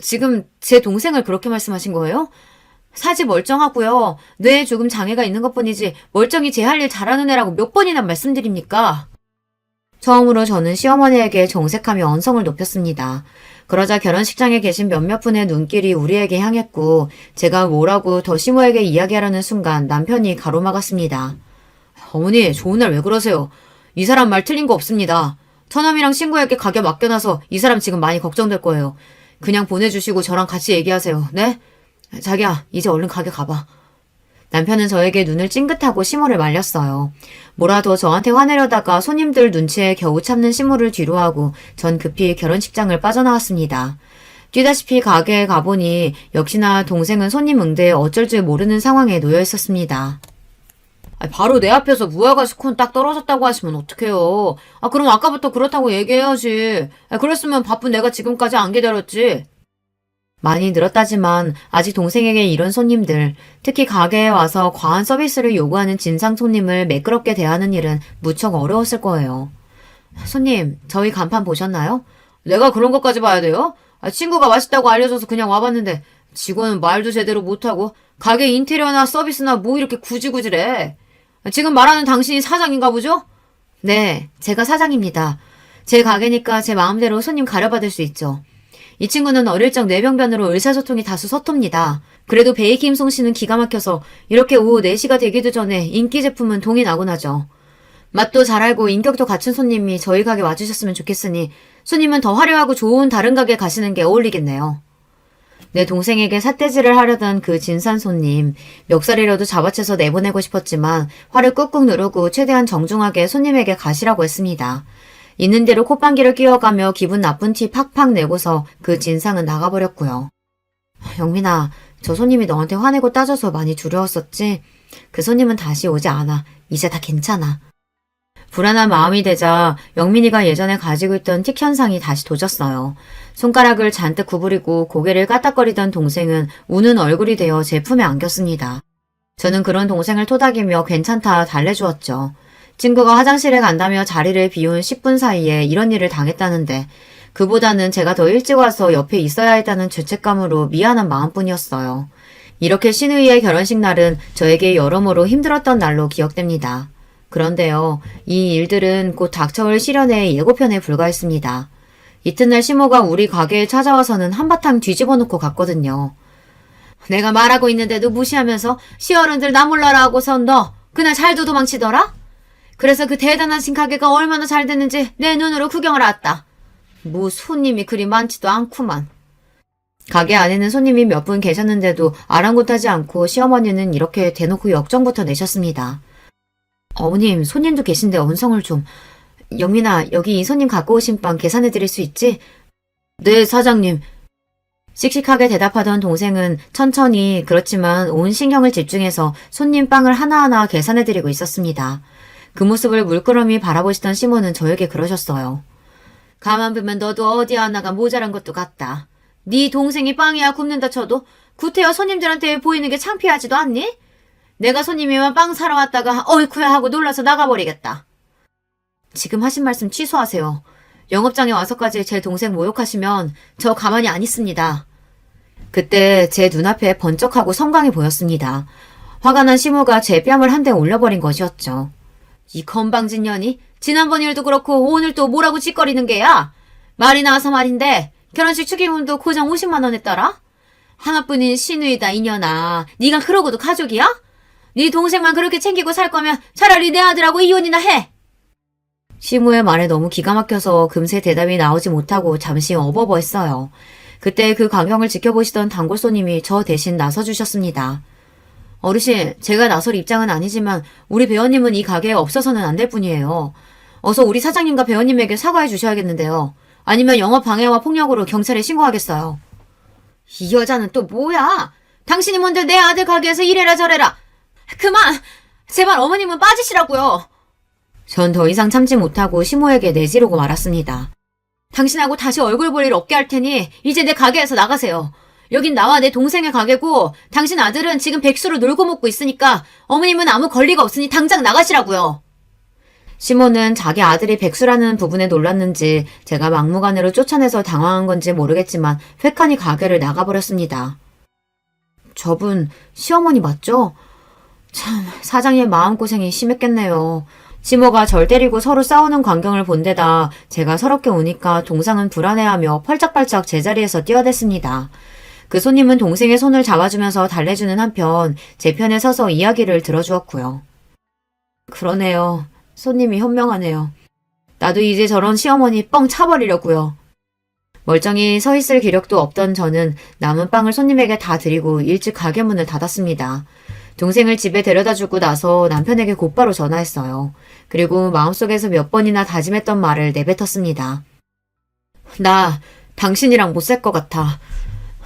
지금 제 동생을 그렇게 말씀하신 거예요? 사지 멀쩡하고요. 뇌에 조금 장애가 있는 것뿐이지 멀쩡히 제 할 일 잘하는 애라고 몇 번이나 말씀드립니까? 처음으로 저는 시어머니에게 정색하며 언성을 높였습니다. 그러자 결혼식장에 계신 몇몇 분의 눈길이 우리에게 향했고 제가 뭐라고 더 시모에게 이야기하려는 순간 남편이 가로막았습니다. 어머니, 좋은 날 왜 그러세요? 이 사람 말 틀린 거 없습니다. 처남이랑 친구에게 가게 맡겨놔서 이 사람 지금 많이 걱정될 거예요. 그냥 보내주시고 저랑 같이 얘기하세요. 네? 자기야, 이제 얼른 가게 가봐. 남편은 저에게 눈을 찡긋하고 시모를 말렸어요. 뭐라도 저한테 화내려다가 손님들 눈치에 겨우 참는 시모를 뒤로하고 전 급히 결혼식장을 빠져나왔습니다. 뛰다시피 가게에 가보니 역시나 동생은 손님 응대에 어쩔 줄 모르는 상황에 놓여 있었습니다. 바로 내 앞에서 무화과 스콘 딱 떨어졌다고 하시면 어떡해요. 그럼 아까부터 그렇다고 얘기해야지. 그랬으면 바쁜 내가 지금까지 안 기다렸지. 많이 늘었다지만 아직 동생에게 이런 손님들, 특히 가게에 와서 과한 서비스를 요구하는 진상 손님을 매끄럽게 대하는 일은 무척 어려웠을 거예요. 손님, 저희 간판 보셨나요? 내가 그런 것까지 봐야 돼요? 친구가 맛있다고 알려줘서 그냥 와봤는데 직원은 말도 제대로 못하고 가게 인테리어나 서비스나 뭐 이렇게 구질구질해. 지금 말하는 당신이 사장인가 보죠? 네, 제가 사장입니다. 제 가게니까 제 마음대로 손님 가려받을 수 있죠. 이 친구는 어릴 적 뇌병변으로 의사소통이 다소 서툽니다. 그래도 베이킹 솜씨는 기가 막혀서 이렇게 오후 4시가 되기도 전에 인기 제품은 동이 나곤 하죠. 맛도 잘 알고 인격도 갖춘 손님이 저희 가게 와주셨으면 좋겠으니 손님은 더 화려하고 좋은 다른 가게 가시는 게 어울리겠네요. 내 동생에게 삿대질을 하려던 그 진산 손님, 멱살이라도 잡아채서 내보내고 싶었지만 화를 꾹꾹 누르고 최대한 정중하게 손님에게 가시라고 했습니다. 있는 대로 콧방귀를 끼워가며 기분 나쁜 티 팍팍 내고서 그 진상은 나가버렸고요. 영민아, 저 손님이 너한테 화내고 따져서 많이 두려웠었지? 그 손님은 다시 오지 않아. 이제 다 괜찮아. 불안한 마음이 되자 영민이가 예전에 가지고 있던 틱 현상이 다시 도졌어요. 손가락을 잔뜩 구부리고 고개를 까딱거리던 동생은 우는 얼굴이 되어 제 품에 안겼습니다. 저는 그런 동생을 토닥이며 괜찮다 달래주었죠. 친구가 화장실에 간다며 자리를 비운 10분 사이에 이런 일을 당했다는데 그보다는 제가 더 일찍 와서 옆에 있어야 했다는 죄책감으로 미안한 마음뿐이었어요. 이렇게 신우이의 결혼식 날은 저에게 여러모로 힘들었던 날로 기억됩니다. 그런데요, 이 일들은 곧 닥쳐올 시련의 예고편에 불과했습니다. 이튿날 시모가 우리 가게에 찾아와서는 한바탕 뒤집어 놓고 갔거든요. 내가 말하고 있는데도 무시하면서 시어른들 나 몰라라 하고선 너 그날 잘도 도망치더라? 그래서 그 대단하신 가게가 얼마나 잘 됐는지 내 눈으로 구경을 왔다. 뭐 손님이 그리 많지도 않구만. 가게 안에는 손님이 몇 분 계셨는데도 아랑곳하지 않고 시어머니는 이렇게 대놓고 역정부터 내셨습니다. 어머님, 손님도 계신데 언성을 좀. 영민아, 여기 이 손님 갖고 오신 빵 계산해 드릴 수 있지? 네, 사장님. 씩씩하게 대답하던 동생은 천천히 그렇지만 온 신경을 집중해서 손님 빵을 하나하나 계산해 드리고 있었습니다. 그 모습을 물끄러미 바라보시던 시모는 저에게 그러셨어요. 가만 보면 너도 어디 하나가 모자란 것도 같다. 네 동생이 빵이야 굽는다 쳐도 구태여 손님들한테 보이는 게 창피하지도 않니? 내가 손님이면 빵 사러 왔다가 어이쿠야 하고 놀라서 나가버리겠다. 지금 하신 말씀 취소하세요. 영업장에 와서까지 제 동생 모욕하시면 저 가만히 안 있습니다. 그때 제 눈앞에 번쩍하고 성광이 보였습니다. 화가 난 시모가 제 뺨을 한 대 올려버린 것이었죠. 이 건방진 년이 지난번 일도 그렇고 오늘 또 뭐라고 짓거리는 게야? 말이 나와서 말인데 결혼식 축의금도 고정 50만 원에 따라? 하나뿐인 시누이다 이년아. 네가 그러고도 가족이야? 네 동생만 그렇게 챙기고 살 거면 차라리 내 아들하고 이혼이나 해. 시모의 말에 너무 기가 막혀서 금세 대답이 나오지 못하고 잠시 어버버했어요. 그때 그 광경을 지켜보시던 단골 손님이 저 대신 나서주셨습니다. 어르신, 제가 나설 입장은 아니지만 우리 배우님은 이 가게에 없어서는 안 될 뿐이에요. 어서 우리 사장님과 배우님에게 사과해 주셔야겠는데요. 아니면 영업 방해와 폭력으로 경찰에 신고하겠어요. 이 여자는 또 뭐야? 당신이 뭔데 내 아들 가게에서 이래라 저래라. 그만! 제발 어머님은 빠지시라고요. 전 더 이상 참지 못하고 시모에게 내지르고 말았습니다. 당신하고 다시 얼굴 볼 일 없게 할 테니 이제 내 가게에서 나가세요. 여긴 나와 내 동생의 가게고 당신 아들은 지금 백수로 놀고 먹고 있으니까 어머님은 아무 권리가 없으니 당장 나가시라고요. 시몬은 자기 아들이 백수라는 부분에 놀랐는지 제가 막무가내로 쫓아내서 당황한 건지 모르겠지만 획하니 가게를 나가버렸습니다. 저분 시어머니 맞죠? 참 사장님 마음고생이 심했겠네요. 시모가 절 때리고 서로 싸우는 광경을 본 데다 제가 서럽게 우니까 동상은 불안해하며 펄짝펄짝 제자리에서 뛰어댔습니다. 그 손님은 동생의 손을 잡아주면서 달래주는 한편 제 편에 서서 이야기를 들어주었고요. 그러네요. 손님이 현명하네요. 나도 이제 저런 시어머니 뻥 차버리려고요. 멀쩡히 서 있을 기력도 없던 저는 남은 빵을 손님에게 다 드리고 일찍 가게 문을 닫았습니다. 동생을 집에 데려다주고 나서 남편에게 곧바로 전화했어요. 그리고 마음속에서 몇 번이나 다짐했던 말을 내뱉었습니다. 나 당신이랑 못 살 것 같아.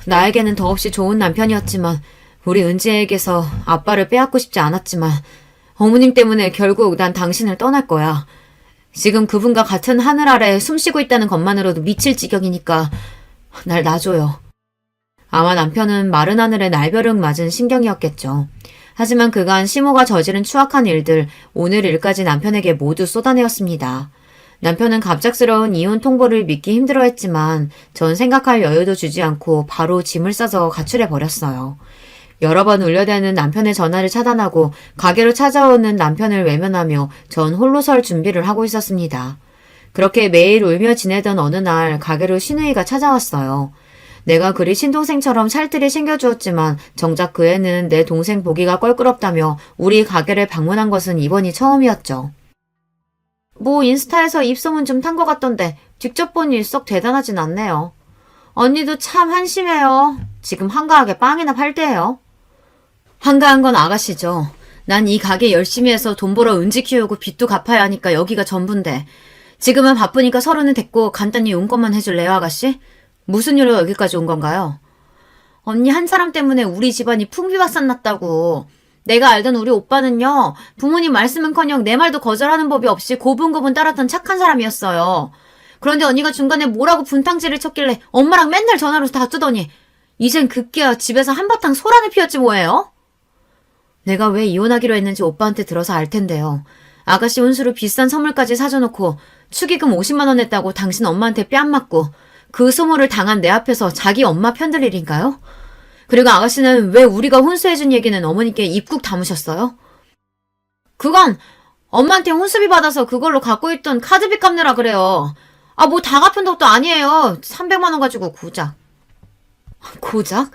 나에게는 더없이 좋은 남편이었지만 우리 은지에게서 아빠를 빼앗고 싶지 않았지만 어머님 때문에 결국 난 당신을 떠날 거야. 지금 그분과 같은 하늘 아래 숨쉬고 있다는 것만으로도 미칠 지경이니까 날 놔줘요. 아마 남편은 마른 하늘에 날벼락 맞은 심경이었겠죠. 하지만 그간 시모가 저지른 추악한 일들, 오늘 일까지 남편에게 모두 쏟아내었습니다. 남편은 갑작스러운 이혼 통보를 믿기 힘들어했지만 전 생각할 여유도 주지 않고 바로 짐을 싸서 가출해버렸어요. 여러 번 울려대는 남편의 전화를 차단하고 가게로 찾아오는 남편을 외면하며 전 홀로 설 준비를 하고 있었습니다. 그렇게 매일 울며 지내던 어느 날 가게로 신우이가 찾아왔어요. 내가 그리 친동생처럼 살뜰히 챙겨주었지만 정작 그 애는 내 동생 보기가 껄끄럽다며 우리 가게를 방문한 것은 이번이 처음이었죠. 뭐 인스타에서 입소문 좀 탄 것 같던데 직접 보니 썩 대단하진 않네요. 언니도 참 한심해요. 지금 한가하게 빵이나 팔 때예요. 한가한 건 아가씨죠. 난 이 가게 열심히 해서 돈 벌어 은지 키우고 빚도 갚아야 하니까 여기가 전부인데 지금은 바쁘니까 서로는 됐고 간단히 용건만 해줄래요, 아가씨? 무슨 일로 여기까지 온 건가요? 언니 한 사람 때문에 우리 집안이 풍비박산 났다고. 내가 알던 우리 오빠는요. 부모님 말씀은커녕 내 말도 거절하는 법이 없이 고분고분 따랐던 착한 사람이었어요. 그런데 언니가 중간에 뭐라고 분탕질을 쳤길래 엄마랑 맨날 전화로 다투더니 이젠 급기야 집에서 한바탕 소란을 피웠지 뭐예요? 내가 왜 이혼하기로 했는지 오빠한테 들어서 알 텐데요. 아가씨 혼수로 비싼 선물까지 사줘놓고 축의금 50만 원 냈다고 당신 엄마한테 뺨 맞고 그 소모를 당한 내 앞에서 자기 엄마 편들 일인가요? 그리고 아가씨는 왜 우리가 혼수해준 얘기는 어머니께 입국 담으셨어요? 그건 엄마한테 혼수비 받아서 그걸로 갖고 있던 카드비 갚느라 그래요. 아, 뭐 다 갚은 것도 아니에요. 300만 원 가지고 고작. 고작?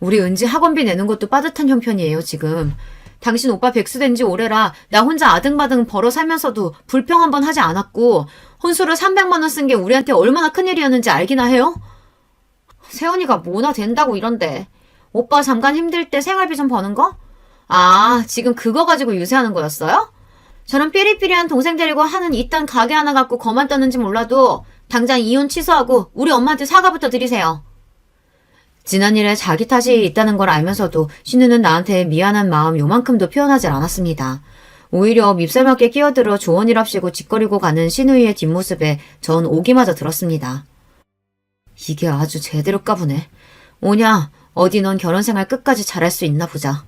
우리 은지 학원비 내는 것도 빠듯한 형편이에요, 지금. 당신 오빠 백수 된 지 오래라 나 혼자 아등바등 벌어 살면서도 불평 한 번 하지 않았고 혼수로 300만 원 쓴 게 우리한테 얼마나 큰일이었는지 알기나 해요? 세연이가 뭐나 된다고 이런데. 오빠 잠깐 힘들 때 생활비 좀 버는 거? 아, 지금 그거 가지고 유세하는 거였어요? 저런 삐리삐리한 동생 데리고 하는 이딴 가게 하나 갖고 거만 떴는지 몰라도 당장 이혼 취소하고 우리 엄마한테 사과부터 드리세요. 지난 일에 자기 탓이 있다는 걸 알면서도 신우는 나한테 미안한 마음 요만큼도 표현하지 않았습니다. 오히려 밉살맞게 끼어들어 조언이랍시고 짓거리고 가는 신우이의 뒷모습에 전 오기마저 들었습니다. 이게 아주 제대로 까부네. 오냐, 어디 넌 결혼생활 끝까지 잘할 수 있나 보자.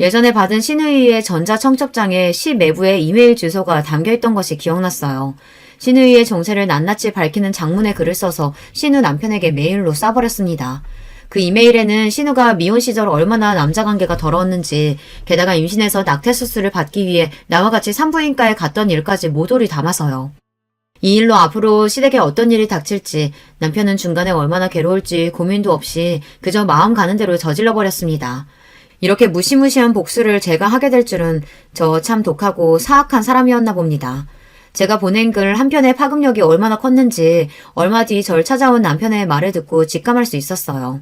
예전에 받은 신우이의 전자청첩장에 시 매부의 이메일 주소가 담겨있던 것이 기억났어요. 신우이의 정체를 낱낱이 밝히는 장문의 글을 써서 신우 남편에게 메일로 쏴버렸습니다. 그 이메일에는 신우가 미혼 시절 얼마나 남자관계가 더러웠는지, 게다가 임신해서 낙태수술을 받기 위해 나와 같이 산부인과에 갔던 일까지 모조리 담아서요. 이 일로 앞으로 시댁에 어떤 일이 닥칠지, 남편은 중간에 얼마나 괴로울지 고민도 없이 그저 마음 가는 대로 저질러버렸습니다. 이렇게 무시무시한 복수를 제가 하게 될 줄은 저 참 독하고 사악한 사람이었나 봅니다. 제가 보낸 글 한편의 파급력이 얼마나 컸는지 얼마 뒤 절 찾아온 남편의 말을 듣고 직감할 수 있었어요.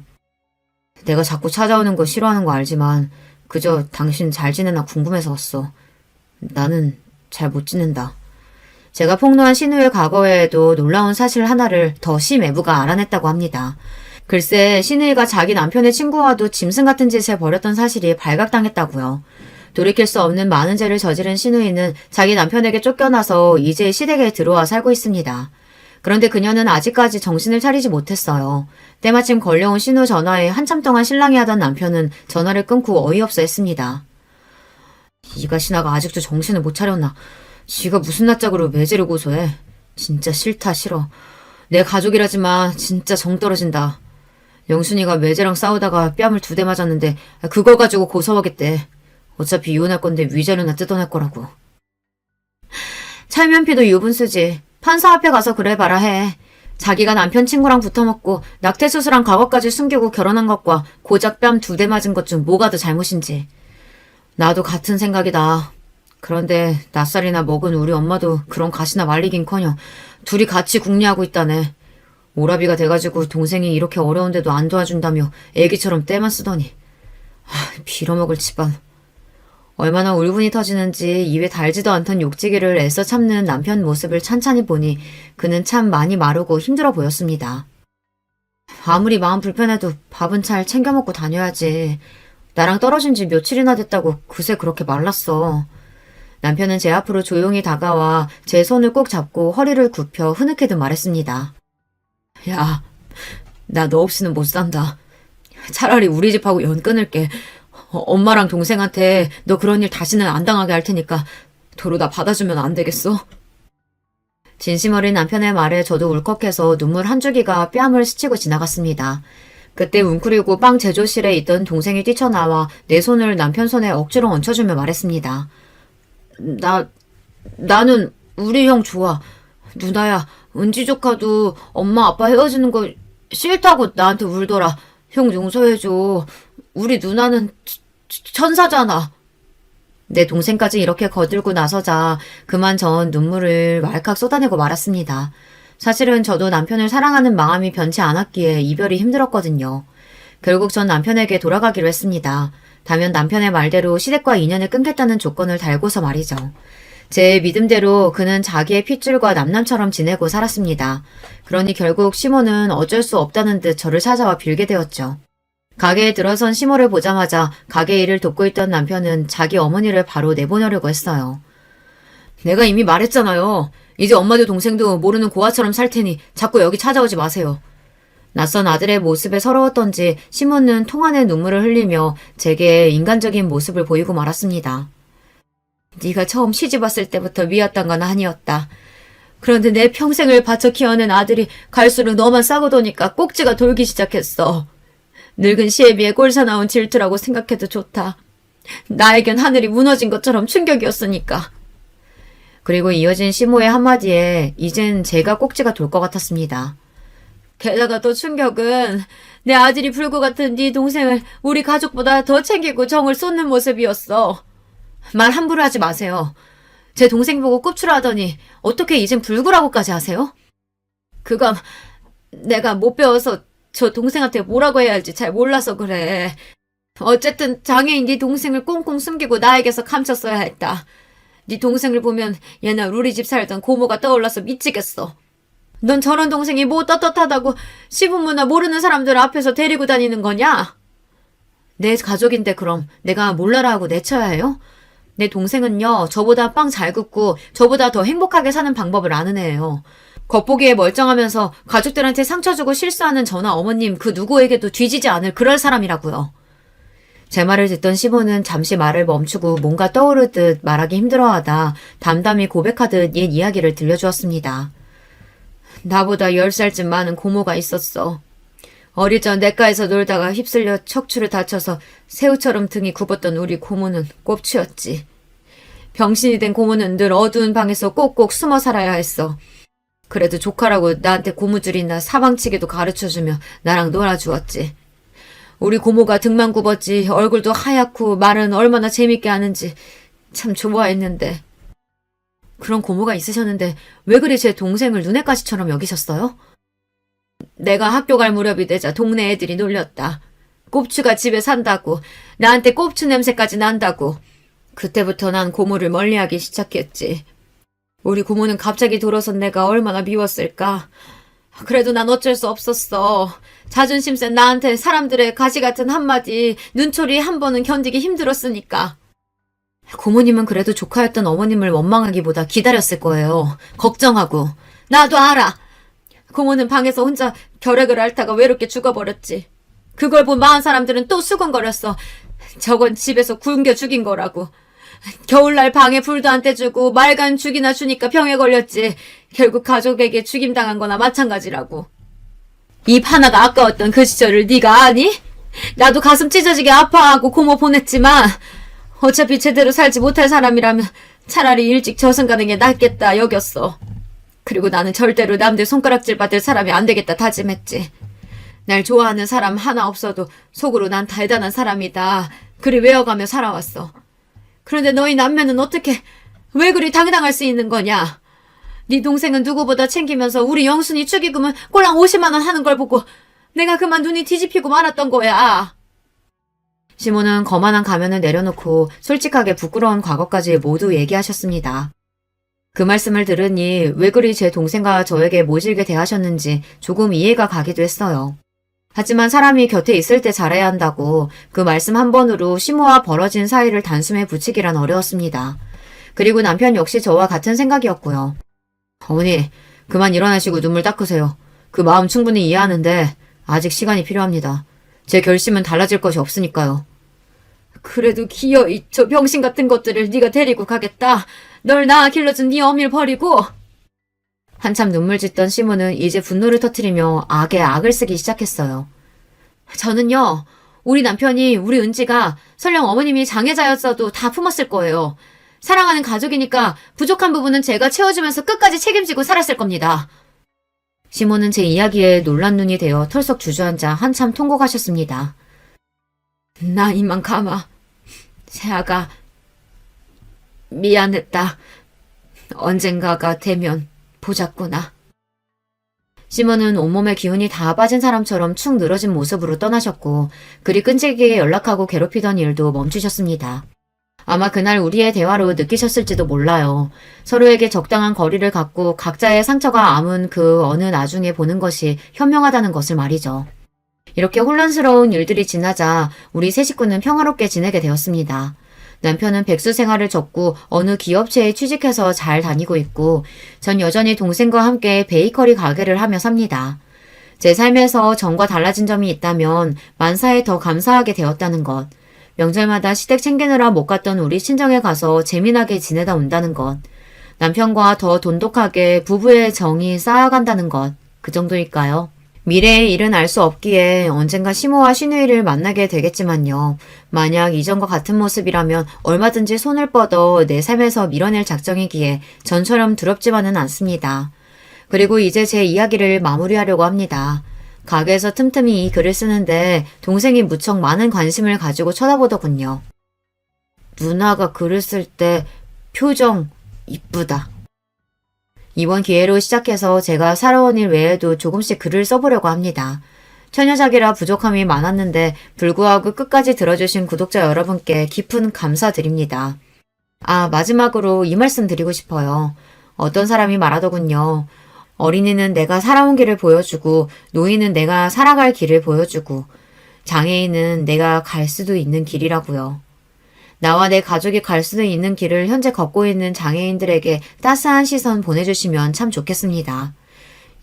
내가 자꾸 찾아오는 거 싫어하는 거 알지만 그저 당신 잘 지내나 궁금해서 왔어. 나는 잘 못 지낸다. 제가 폭로한 신우의 과거에도 놀라운 사실 하나를 더 심외부가 알아냈다고 합니다. 글쎄 신우이가 자기 남편의 친구와도 짐승 같은 짓을 벌였던 사실이 발각당했다고요. 돌이킬 수 없는 많은 죄를 저지른 신우이는 자기 남편에게 쫓겨나서 이제 시댁에 들어와 살고 있습니다. 그런데 그녀는 아직까지 정신을 차리지 못했어요. 때마침 걸려온 신호 전화에 한참 동안 실랑이 하던 남편은 전화를 끊고 어이없어 했습니다. 이가 신하가 아직도 정신을 못 차렸나. 지가 무슨 낯짝으로 매제를 고소해. 진짜 싫다 싫어. 내 가족이라지만 진짜 정 떨어진다. 영순이가 매제랑 싸우다가 뺨을 2대 맞았는데 그걸 가지고 고소하겠대. 어차피 이혼할 건데 위자료나 뜯어낼 거라고. 찰면피도 유분수지. 판사 앞에 가서 그래 봐라 해. 자기가 남편 친구랑 붙어먹고 낙태수술한 과거까지 숨기고 결혼한 것과 고작 뺨 2대 맞은 것 중 뭐가 더 잘못인지. 나도 같은 생각이다. 그런데 낯살이나 먹은 우리 엄마도 그런 가시나 말리긴커녕 둘이 같이 궁리하고 있다네. 오라비가 돼가지고 동생이 이렇게 어려운데도 안 도와준다며 애기처럼 떼만 쓰더니. 빌어먹을 집안. 얼마나 울분이 터지는지 입에 달지도 않던 욕지기를 애써 참는 남편 모습을 찬찬히 보니 그는 참 많이 마르고 힘들어 보였습니다. 아무리 마음 불편해도 밥은 잘 챙겨 먹고 다녀야지. 나랑 떨어진 지 며칠이나 됐다고 그새 그렇게 말랐어. 남편은 제 앞으로 조용히 다가와 제 손을 꼭 잡고 허리를 굽혀 흐느끼듯 말했습니다. 야, 나 너 없이는 못 산다. 차라리 우리 집하고 연 끊을게. 엄마랑 동생한테 너 그런 일 다시는 안 당하게 할 테니까 도로 나 받아주면 안 되겠어? 진심 어린 남편의 말에 저도 울컥해서 눈물 한 줄기가 뺨을 스치고 지나갔습니다. 그때 웅크리고 빵 제조실에 있던 동생이 뛰쳐나와 내 손을 남편 손에 억지로 얹혀주며 말했습니다. 나는 우리 형 좋아. 누나야, 은지 조카도 엄마 아빠 헤어지는 거 싫다고 나한테 울더라. 형 용서해줘. 우리 누나는 천사잖아. 내 동생까지 이렇게 거들고 나서자 그만 전 눈물을 왈칵 쏟아내고 말았습니다. 사실은 저도 남편을 사랑하는 마음이 변치 않았기에 이별이 힘들었거든요. 결국 전 남편에게 돌아가기로 했습니다. 다만 남편의 말대로 시댁과 인연을 끊겠다는 조건을 달고서 말이죠. 제 믿음대로 그는 자기의 핏줄과 남남처럼 지내고 살았습니다. 그러니 결국 시모는 어쩔 수 없다는 듯 저를 찾아와 빌게 되었죠. 가게에 들어선 시모를 보자마자 가게 일을 돕고 있던 남편은 자기 어머니를 바로 내보내려고 했어요. 내가 이미 말했잖아요. 이제 엄마도 동생도 모르는 고아처럼 살 테니 자꾸 여기 찾아오지 마세요. 낯선 아들의 모습에 서러웠던지 시모는 통 안에 눈물을 흘리며 제게 인간적인 모습을 보이고 말았습니다. 네가 처음 시집왔을 때부터 미웠던 건 아니었다. 그런데 내 평생을 바쳐 키워낸 아들이 갈수록 너만 싸고 도니까 꼭지가 돌기 시작했어. 늙은 시애비의 꼴사나운 질투라고 생각해도 좋다. 나에겐 하늘이 무너진 것처럼 충격이었으니까. 그리고 이어진 시모의 한마디에 이젠 제가 꼭지가 돌 것 같았습니다. 게다가 더 충격은 내 아들이 불구 같은 네 동생을 우리 가족보다 더 챙기고 정을 쏟는 모습이었어. 말 함부로 하지 마세요. 제 동생 보고 꼽추라 하더니 어떻게 이젠 불구라고까지 하세요? 그건 내가 못 배워서 저 동생한테 뭐라고 해야 할지 잘 몰라서 그래. 어쨌든 장애인 네 동생을 꽁꽁 숨기고 나에게서 감췄어야 했다. 네 동생을 보면 옛날 우리 집 살던 고모가 떠올라서 미치겠어. 넌 저런 동생이 뭐 떳떳하다고 시부모나 모르는 사람들 앞에서 데리고 다니는 거냐? 내 가족인데 그럼 내가 몰라라 하고 내쳐야 해요? 내 동생은요, 저보다 빵 잘 굽고 저보다 더 행복하게 사는 방법을 아는 애예요. 겉보기에 멀쩡하면서 가족들한테 상처 주고 실수하는 저나 어머님 그 누구에게도 뒤지지 않을 그럴 사람이라고요. 제 말을 듣던 시모는 잠시 말을 멈추고 뭔가 떠오르듯 말하기 힘들어하다 담담히 고백하듯 옛 이야기를 들려주었습니다. 나보다 10살쯤 많은 고모가 있었어. 어릴 적 냇가에서 놀다가 휩쓸려 척추를 다쳐서 새우처럼 등이 굽었던 우리 고모는 꼽치였지. 병신이 된 고모는 늘 어두운 방에서 꼭꼭 숨어 살아야 했어. 그래도 조카라고 나한테 고무줄이나 사방치기도 가르쳐주며 나랑 놀아주었지. 우리 고모가 등만 굽었지 얼굴도 하얗고 말은 얼마나 재밌게 하는지 참 좋아했는데. 그런 고모가 있으셨는데 왜 그리 제 동생을 눈의 가시처럼 여기셨어요? 내가 학교 갈 무렵이 되자 동네 애들이 놀렸다. 꼽추가 집에 산다고, 나한테 꼽추 냄새까지 난다고. 그때부터 난 고모를 멀리하기 시작했지. 우리 고모는 갑자기 돌아선 내가 얼마나 미웠을까. 그래도 난 어쩔 수 없었어. 자존심 센 나한테 사람들의 가시 같은 한마디, 눈초리 한 번은 견디기 힘들었으니까. 고모님은 그래도 조카였던 어머님을 원망하기보다 기다렸을 거예요. 걱정하고. 나도 알아. 고모는 방에서 혼자 결핵을 앓다가 외롭게 죽어버렸지. 그걸 본 마을 사람들은 또 수군거렸어. 저건 집에서 굶겨 죽인 거라고. 겨울날 방에 불도 안 떼주고 말간 죽이나 주니까 병에 걸렸지. 결국 가족에게 죽임당한 거나 마찬가지라고. 입 하나가 아까웠던 그 시절을 네가 아니? 나도 가슴 찢어지게 아파하고 고모 보냈지만 어차피 제대로 살지 못할 사람이라면 차라리 일찍 저승 가는 게 낫겠다 여겼어. 그리고 나는 절대로 남들 손가락질 받을 사람이 안 되겠다 다짐했지. 날 좋아하는 사람 하나 없어도 속으로 난 대단한 사람이다. 그리 외워가며 살아왔어. 그런데 너희 남매는 어떻게 왜 그리 당당할 수 있는 거냐? 네 동생은 누구보다 챙기면서 우리 영순이 축의금은 꼴랑 50만 원 하는 걸 보고 내가 그만 눈이 뒤집히고 말았던 거야. 시모는 거만한 가면을 내려놓고 솔직하게 부끄러운 과거까지 모두 얘기하셨습니다. 그 말씀을 들으니 왜 그리 제 동생과 저에게 모질게 대하셨는지 조금 이해가 가기도 했어요. 하지만 사람이 곁에 있을 때 잘해야 한다고 그 말씀 한 번으로 시모와 벌어진 사이를 단숨에 붙이기란 어려웠습니다. 그리고 남편 역시 저와 같은 생각이었고요. 어머니, 그만 일어나시고 눈물 닦으세요. 그 마음 충분히 이해하는데 아직 시간이 필요합니다. 제 결심은 달라질 것이 없으니까요. 그래도 기어이 저 병신 같은 것들을 네가 데리고 가겠다. 널 낳아 길러준 네 어미를 버리고. 한참 눈물 짓던 시모는 이제 분노를 터뜨리며 악에 악을 쓰기 시작했어요. 저는요, 우리 남편이 우리 은지가 설령 어머님이 장애자였어도 다 품었을 거예요. 사랑하는 가족이니까 부족한 부분은 제가 채워주면서 끝까지 책임지고 살았을 겁니다. 시모는 제 이야기에 놀란 눈이 되어 털썩 주저앉아 한참 통곡하셨습니다. 나 이만 가마. 세아가 미안했다. 언젠가가 되면 보자꾸나. 시모는 온몸에 기운이 다 빠진 사람처럼 축 늘어진 모습으로 떠나셨고 그리 끈질기게 연락하고 괴롭히던 일도 멈추셨습니다. 아마 그날 우리의 대화로 느끼셨을지도 몰라요. 서로에게 적당한 거리를 갖고 각자의 상처가 아문 그 어느 나중에 보는 것이 현명하다는 것을 말이죠. 이렇게 혼란스러운 일들이 지나자 우리 세 식구는 평화롭게 지내게 되었습니다. 남편은 백수 생활을 접고 어느 기업체에 취직해서 잘 다니고 있고 전 여전히 동생과 함께 베이커리 가게를 하며 삽니다. 제 삶에서 전과 달라진 점이 있다면 만사에 더 감사하게 되었다는 것. 명절마다 시댁 챙기느라 못 갔던 우리 친정에 가서 재미나게 지내다 온다는 것. 남편과 더 돈독하게 부부의 정이 쌓아간다는 것. 그 정도일까요? 미래의 일은 알 수 없기에 언젠가 시모와 시누이를 만나게 되겠지만요. 만약 이전과 같은 모습이라면 얼마든지 손을 뻗어 내 삶에서 밀어낼 작정이기에 전처럼 두렵지만은 않습니다. 그리고 이제 제 이야기를 마무리하려고 합니다. 가게에서 틈틈이 이 글을 쓰는데 동생이 무척 많은 관심을 가지고 쳐다보더군요. 누나가 글을 쓸 때 표정 이쁘다. 이번 기회로 시작해서 제가 살아온 일 외에도 조금씩 글을 써보려고 합니다. 처녀작이라 부족함이 많았는데 불구하고 끝까지 들어주신 구독자 여러분께 깊은 감사드립니다. 아, 마지막으로 이 말씀 드리고 싶어요. 어떤 사람이 말하더군요. 어린이는 내가 살아온 길을 보여주고 노인은 내가 살아갈 길을 보여주고 장애인은 내가 갈 수도 있는 길이라고요. 나와 내 가족이 갈 수도 있는 길을 현재 걷고 있는 장애인들에게 따스한 시선 보내주시면 참 좋겠습니다.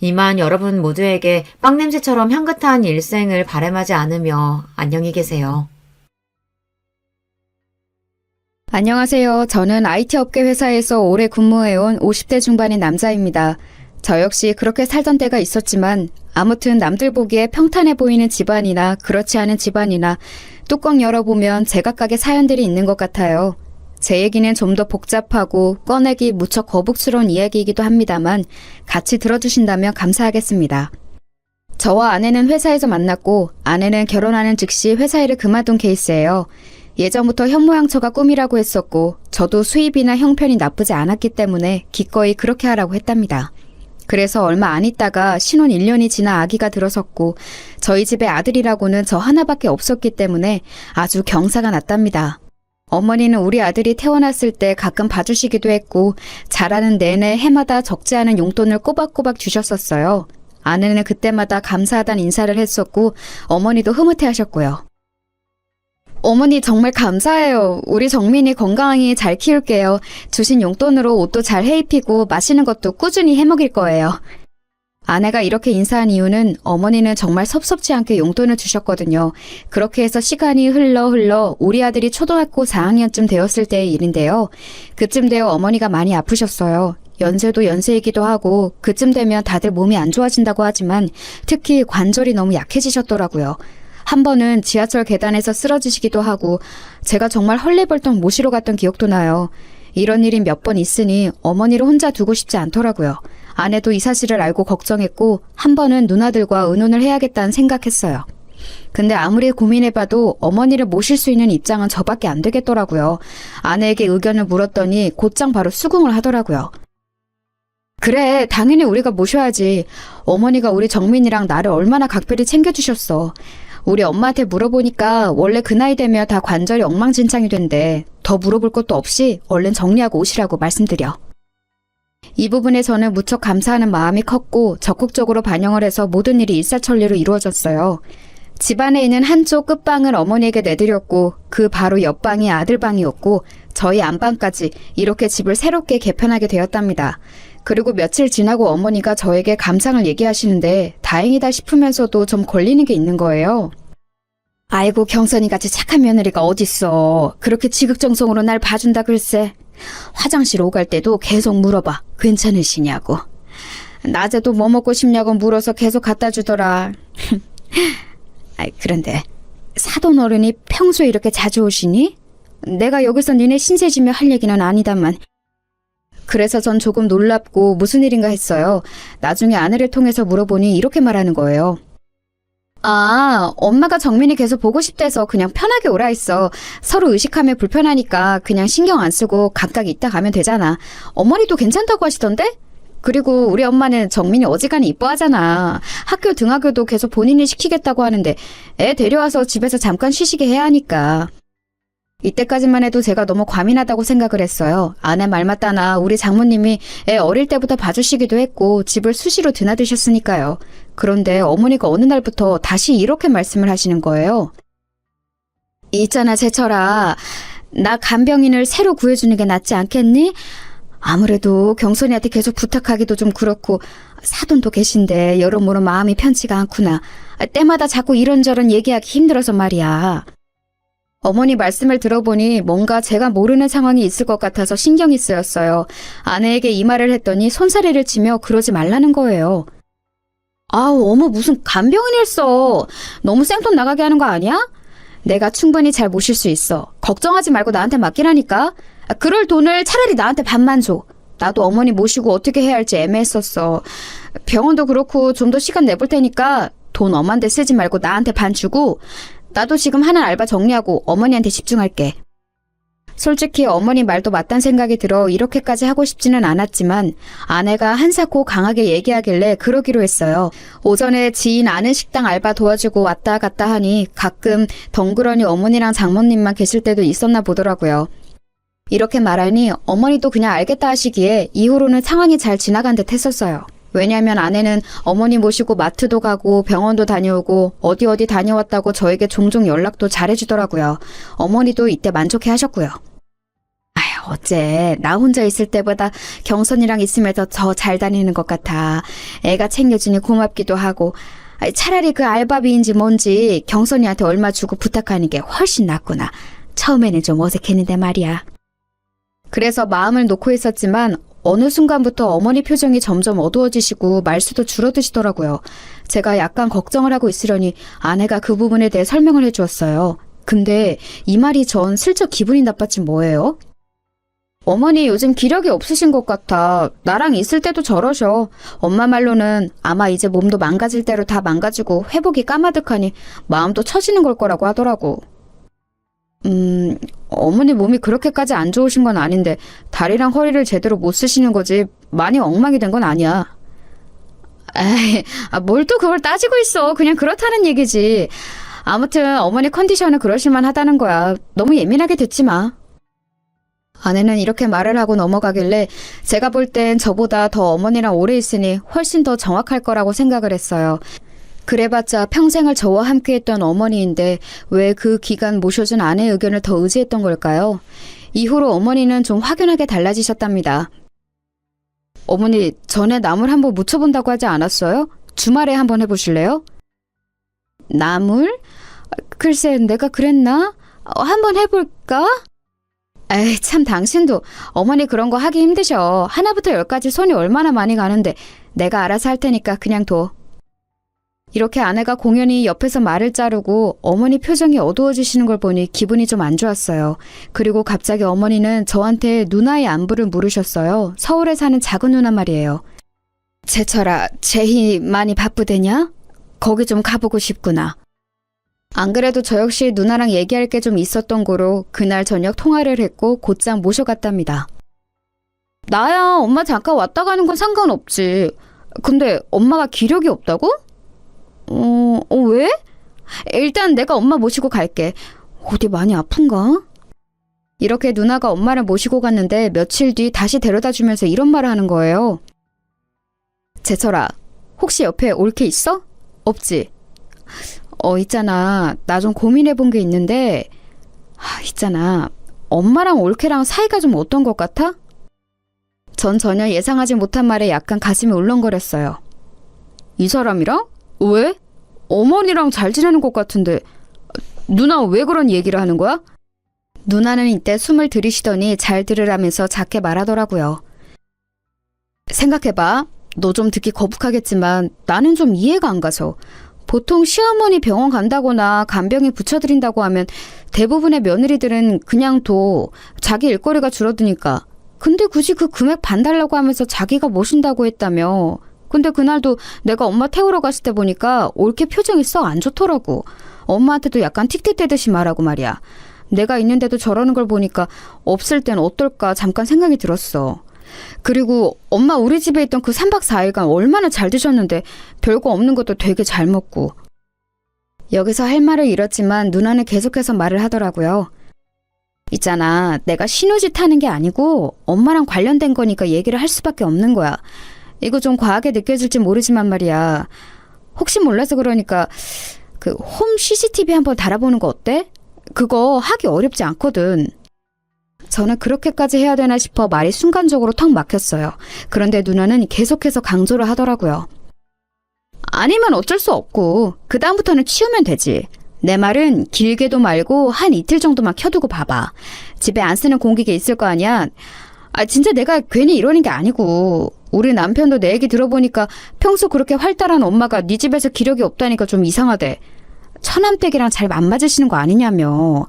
이만 여러분 모두에게 빵냄새처럼 향긋한 일생을 바람하지 않으며 안녕히 계세요. 안녕하세요. 저는 IT 업계 회사에서 오래 근무해온 50대 중반의 남자입니다. 저 역시 그렇게 살던 때가 있었지만 아무튼 남들 보기에 평탄해 보이는 집안이나 그렇지 않은 집안이나 뚜껑 열어보면 제각각의 사연들이 있는 것 같아요. 제 얘기는 좀 더 복잡하고 꺼내기 무척 거북스러운 이야기이기도 합니다만 같이 들어주신다면 감사하겠습니다. 저와 아내는 회사에서 만났고 아내는 결혼하는 즉시 회사 일을 그만둔 케이스예요. 예전부터 현모양처가 꿈이라고 했었고 저도 수입이나 형편이 나쁘지 않았기 때문에 기꺼이 그렇게 하라고 했답니다. 그래서 얼마 안 있다가 신혼 1년이 지나 아기가 들어섰고 저희 집에 아들이라고는 저 하나밖에 없었기 때문에 아주 경사가 났답니다. 어머니는 우리 아들이 태어났을 때 가끔 봐주시기도 했고 자라는 내내 해마다 적지 않은 용돈을 꼬박꼬박 주셨었어요. 아내는 그때마다 감사하다는 인사를 했었고 어머니도 흐뭇해하셨고요. 어머니 정말 감사해요. 우리 정민이 건강히 잘 키울게요. 주신 용돈으로 옷도 잘 해입히고 맛있는 것도 꾸준히 해먹일 거예요. 아내가 이렇게 인사한 이유는 어머니는 정말 섭섭지 않게 용돈을 주셨거든요. 그렇게 해서 시간이 흘러 우리 아들이 초등학교 4학년쯤 되었을 때의 일인데요. 그쯤 되어 어머니가 많이 아프셨어요. 연세도 연세이기도 하고 그쯤 되면 다들 몸이 안 좋아진다고 하지만 특히 관절이 너무 약해지셨더라고요. 한 번은 지하철 계단에서 쓰러지시기도 하고 제가 정말 헐레벌떡 모시러 갔던 기억도 나요. 이런 일이 몇 번 있으니 어머니를 혼자 두고 싶지 않더라고요. 아내도 이 사실을 알고 걱정했고 한 번은 누나들과 의논을 해야겠다는 생각했어요. 근데 아무리 고민해봐도 어머니를 모실 수 있는 입장은 저밖에 안 되겠더라고요. 아내에게 의견을 물었더니 곧장 바로 수긍을 하더라고요. 그래, 당연히 우리가 모셔야지. 어머니가 우리 정민이랑 나를 얼마나 각별히 챙겨주셨어. 우리 엄마한테 물어보니까 원래 그 나이 되면 다 관절이 엉망진창이 된대. 더 물어볼 것도 없이 얼른 정리하고 오시라고 말씀드려. 이 부분에 저는 무척 감사하는 마음이 컸고 적극적으로 반영을 해서 모든 일이 일사천리로 이루어졌어요. 집안에 있는 한쪽 끝방을 어머니에게 내드렸고 그 바로 옆방이 아들방이었고 저희 안방까지 이렇게 집을 새롭게 개편하게 되었답니다. 그리고 며칠 지나고 어머니가 저에게 감상을 얘기하시는데 다행이다 싶으면서도 좀 걸리는 게 있는 거예요. 아이고 경선이같이 착한 며느리가 어딨어. 그렇게 지극정성으로 날 봐준다 글쎄. 화장실 오갈 때도 계속 물어봐. 괜찮으시냐고. 낮에도 뭐 먹고 싶냐고 물어서 계속 갖다 주더라. 그런데 사돈 어른이 평소에 이렇게 자주 오시니? 내가 여기서 니네 신세지며 할 얘기는 아니다만. 그래서 전 조금 놀랍고 무슨 일인가 했어요. 나중에 아내를 통해서 물어보니 이렇게 말하는 거예요. 아, 엄마가 정민이 계속 보고 싶대서 그냥 편하게 오라 했어. 서로 의식하면 불편하니까 그냥 신경 안 쓰고 각각 있다 가면 되잖아. 어머니도 괜찮다고 하시던데? 그리고 우리 엄마는 정민이 어지간히 이뻐하잖아. 학교 등하교도 계속 본인이 시키겠다고 하는데 애 데려와서 집에서 잠깐 쉬시게 해야 하니까. 이때까지만 해도 제가 너무 과민하다고 생각을 했어요. 아내 말 맞다나 우리 장모님이 애 어릴 때부터 봐주시기도 했고 집을 수시로 드나드셨으니까요. 그런데 어머니가 어느 날부터 다시 이렇게 말씀을 하시는 거예요. 있잖아 제철아, 나 간병인을 새로 구해주는 게 낫지 않겠니? 아무래도 경선이한테 계속 부탁하기도 좀 그렇고 사돈도 계신데 여러모로 마음이 편치가 않구나. 때마다 자꾸 이런저런 얘기하기 힘들어서 말이야. 어머니 말씀을 들어보니 뭔가 제가 모르는 상황이 있을 것 같아서 신경이 쓰였어요. 아내에게 이 말을 했더니 손사래를 치며 그러지 말라는 거예요. 아우 어머 무슨 간병인을 써. 너무 생돈 나가게 하는 거 아니야? 내가 충분히 잘 모실 수 있어. 걱정하지 말고 나한테 맡기라니까. 그럴 돈을 차라리 나한테 반만 줘. 나도 어머니 모시고 어떻게 해야 할지 애매했었어. 병원도 그렇고 좀 더 시간 내볼 테니까 돈 엄한데 쓰지 말고 나한테 반 주고 나도 지금 하는 알바 정리하고 어머니한테 집중할게. 솔직히 어머니 말도 맞단 생각이 들어 이렇게까지 하고 싶지는 않았지만 아내가 한사코 강하게 얘기하길래 그러기로 했어요. 오전에 지인 아는 식당 알바 도와주고 왔다 갔다 하니 가끔 덩그러니 어머니랑 장모님만 계실 때도 있었나 보더라고요. 이렇게 말하니 어머니도 그냥 알겠다 하시기에 이후로는 상황이 잘 지나간 듯 했었어요. 왜냐하면 아내는 어머니 모시고 마트도 가고 병원도 다녀오고 어디 다녀왔다고 저에게 종종 연락도 잘해주더라고요. 어머니도 이때 만족해 하셨고요. 아휴 어째 나 혼자 있을 때보다 경선이랑 있으면 더 잘 다니는 것 같아. 애가 챙겨주니 고맙기도 하고 차라리 그 알바비인지 뭔지 경선이한테 얼마 주고 부탁하는 게 훨씬 낫구나. 처음에는 좀 어색했는데 말이야. 그래서 마음을 놓고 있었지만 어느 순간부터 어머니 표정이 점점 어두워지시고 말수도 줄어드시더라고요. 제가 약간 걱정을 하고 있으려니 아내가 그 부분에 대해 설명을 해주었어요. 근데 이 말이 전 슬쩍 기분이 나빴지 뭐예요? 어머니 요즘 기력이 없으신 것 같아. 나랑 있을 때도 저러셔. 엄마 말로는 아마 이제 몸도 망가질 대로 다 망가지고 회복이 까마득하니 마음도 처지는 걸 거라고 하더라고. 어머니 몸이 그렇게까지 안 좋으신 건 아닌데 다리랑 허리를 제대로 못 쓰시는 거지 많이 엉망이 된 건 아니야. 에이, 뭘 또 그걸 따지고 있어. 그냥 그렇다는 얘기지. 아무튼 어머니 컨디션은 그러실만 하다는 거야. 너무 예민하게 듣지 마. 아내는 이렇게 말을 하고 넘어가길래 제가 볼 땐 저보다 더 어머니랑 오래 있으니 훨씬 더 정확할 거라고 생각을 했어요. 그래봤자 평생을 저와 함께했던 어머니인데 왜 그 기간 모셔준 아내의 의견을 더 의지했던 걸까요? 이후로 어머니는 좀 확연하게 달라지셨답니다. 어머니, 전에 나물 한번 무쳐본다고 하지 않았어요? 주말에 한번 해보실래요? 나물? 글쎄, 내가 그랬나? 한번 해볼까? 에이, 참 당신도 어머니 그런 거 하기 힘드셔. 하나부터 열까지 손이 얼마나 많이 가는데 내가 알아서 할 테니까 그냥 둬. 이렇게 아내가 공연히 옆에서 말을 자르고 어머니 표정이 어두워지시는 걸 보니 기분이 좀 안 좋았어요. 그리고 갑자기 어머니는 저한테 누나의 안부를 물으셨어요. 서울에 사는 작은 누나 말이에요. 제철아, 제희 많이 바쁘대냐? 거기 좀 가보고 싶구나. 안 그래도 저 역시 누나랑 얘기할 게 좀 있었던 거로 그날 저녁 통화를 했고 곧장 모셔갔답니다. 나야 엄마 잠깐 왔다 가는 건 상관없지. 근데 엄마가 기력이 없다고? 왜? 일단 내가 엄마 모시고 갈게. 어디 많이 아픈가? 이렇게 누나가 엄마를 모시고 갔는데 며칠 뒤 다시 데려다 주면서 이런 말을 하는 거예요. 제철아, 혹시 옆에 올케 있어? 없지? 있잖아. 나 좀 고민해 본 게 있는데, 있잖아. 엄마랑 올케랑 사이가 좀 어떤 것 같아? 전 전혀 예상하지 못한 말에 약간 가슴이 울렁거렸어요. 이 사람이랑? 왜? 어머니랑 잘 지내는 것 같은데. 누나 왜 그런 얘기를 하는 거야? 누나는 이때 숨을 들이쉬더니 잘 들으라면서 작게 말하더라고요. 생각해봐. 너 좀 듣기 거북하겠지만 나는 좀 이해가 안 가서. 보통 시어머니 병원 간다거나 간병인 붙여드린다고 하면 대부분의 며느리들은 그냥 둬. 자기 일거리가 줄어드니까. 근데 굳이 그 금액 반 달라고 하면서 자기가 모신다고 했다며. 근데 그날도 내가 엄마 태우러 갔을 때 보니까 올케 표정이 썩 안 좋더라고. 엄마한테도 약간 틱틱대듯이 말하고 말이야. 내가 있는데도 저러는 걸 보니까 없을 땐 어떨까 잠깐 생각이 들었어. 그리고 엄마 우리 집에 있던 그 3박 4일간 얼마나 잘 드셨는데 별거 없는 것도 되게 잘 먹고. 여기서 할 말을 잃었지만 누나는 계속해서 말을 하더라고요. 있잖아, 내가 신우짓 하는 게 아니고 엄마랑 관련된 거니까 얘기를 할 수밖에 없는 거야. 이거 좀 과하게 느껴질지 모르지만 말이야. 혹시 몰라서 그러니까 그 홈 CCTV 한번 달아보는 거 어때? 그거 하기 어렵지 않거든. 저는 그렇게까지 해야 되나 싶어 말이 순간적으로 턱 막혔어요. 그런데 누나는 계속해서 강조를 하더라고요. 아니면 어쩔 수 없고 그 다음부터는 치우면 되지. 내 말은 길게도 말고 한 이틀 정도만 켜두고 봐봐. 집에 안 쓰는 공기계 있을 거 아니야. 진짜 내가 괜히 이러는 게 아니고 우리 남편도 내 얘기 들어보니까 평소 그렇게 활달한 엄마가 네 집에서 기력이 없다니까 좀 이상하대. 처남댁이랑 잘 안 맞으시는 거 아니냐며.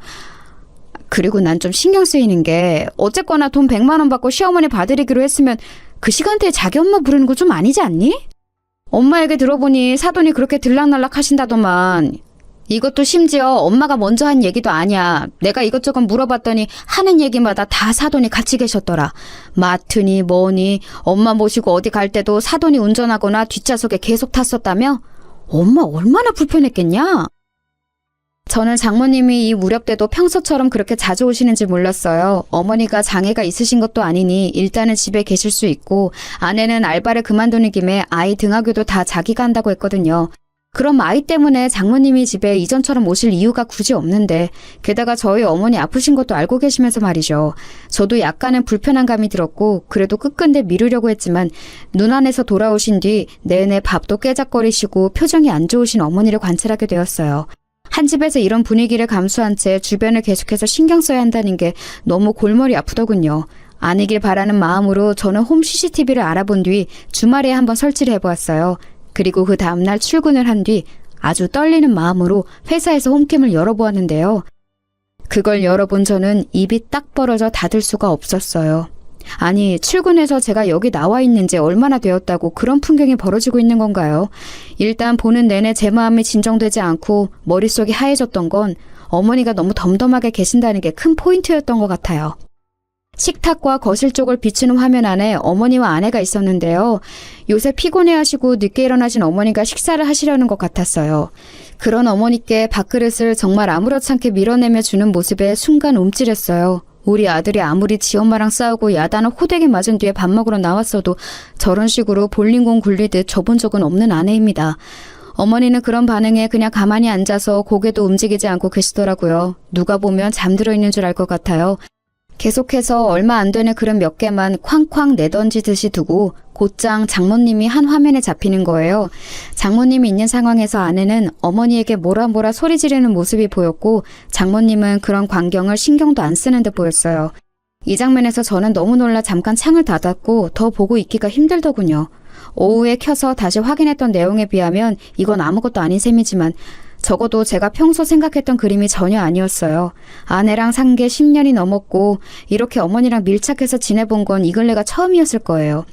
그리고 난 좀 신경 쓰이는 게 어쨌거나 돈 100만 원 받고 시어머니 봐드리기로 했으면 그 시간대에 자기 엄마 부르는 거 좀 아니지 않니? 엄마 얘기 들어보니 사돈이 그렇게 들락날락 하신다더만. 이것도 심지어 엄마가 먼저 한 얘기도 아니야. 내가 이것저것 물어봤더니 하는 얘기마다 다 사돈이 같이 계셨더라. 마트니 뭐니 엄마 모시고 어디 갈 때도 사돈이 운전하거나 뒷좌석에 계속 탔었다며? 엄마 얼마나 불편했겠냐? 저는 장모님이 이 무렵 때도 평소처럼 그렇게 자주 오시는지 몰랐어요. 어머니가 장애가 있으신 것도 아니니 일단은 집에 계실 수 있고 아내는 알바를 그만두는 김에 아이 등하교도 다 자기가 한다고 했거든요. 그럼 아이 때문에 장모님이 집에 이전처럼 오실 이유가 굳이 없는데 게다가 저희 어머니 아프신 것도 알고 계시면서 말이죠. 저도 약간은 불편한 감이 들었고 그래도 끝끝내 미루려고 했지만 눈 안에서 돌아오신 뒤 내내 밥도 깨작거리시고 표정이 안 좋으신 어머니를 관찰하게 되었어요. 한 집에서 이런 분위기를 감수한 채 주변을 계속해서 신경 써야 한다는 게 너무 골머리 아프더군요. 아니길 바라는 마음으로 저는 홈 CCTV를 알아본 뒤 주말에 한번 설치를 해보았어요. 그리고 그 다음날 출근을 한 뒤 아주 떨리는 마음으로 회사에서 홈캠을 열어보았는데요. 그걸 열어본 저는 입이 딱 벌어져 닫을 수가 없었어요. 아니, 출근해서 제가 여기 나와 있는지 얼마나 되었다고 그런 풍경이 벌어지고 있는 건가요? 일단 보는 내내 제 마음이 진정되지 않고 머릿속이 하얘졌던 건 어머니가 너무 덤덤하게 계신다는 게 큰 포인트였던 것 같아요. 식탁과 거실 쪽을 비추는 화면 안에 어머니와 아내가 있었는데요. 요새 피곤해하시고 늦게 일어나신 어머니가 식사를 하시려는 것 같았어요. 그런 어머니께 밥그릇을 정말 아무렇지 않게 밀어내며 주는 모습에 순간 움찔했어요. 우리 아들이 아무리 지 엄마랑 싸우고 야단을 호되게 맞은 뒤에 밥 먹으러 나왔어도 저런 식으로 볼링공 굴리듯 줘본 적은 없는 아내입니다. 어머니는 그런 반응에 그냥 가만히 앉아서 고개도 움직이지 않고 계시더라고요. 누가 보면 잠들어 있는 줄 알 것 같아요. 계속해서 얼마 안 되는 그릇 몇 개만 쾅쾅 내던지듯이 두고 곧장 장모님이 한 화면에 잡히는 거예요. 장모님이 있는 상황에서 아내는 어머니에게 뭐라 소리 지르는 모습이 보였고 장모님은 그런 광경을 신경도 안 쓰는 듯 보였어요. 이 장면에서 저는 너무 놀라 잠깐 창을 닫았고 더 보고 있기가 힘들더군요. 오후에 켜서 다시 확인했던 내용에 비하면 이건 아무것도 아닌 셈이지만 적어도 제가 평소 생각했던 그림이 전혀 아니었어요. 아내랑 산 게 10년이 넘었고 이렇게 어머니랑 밀착해서 지내본 건 이 근래가 처음이었을 거예요.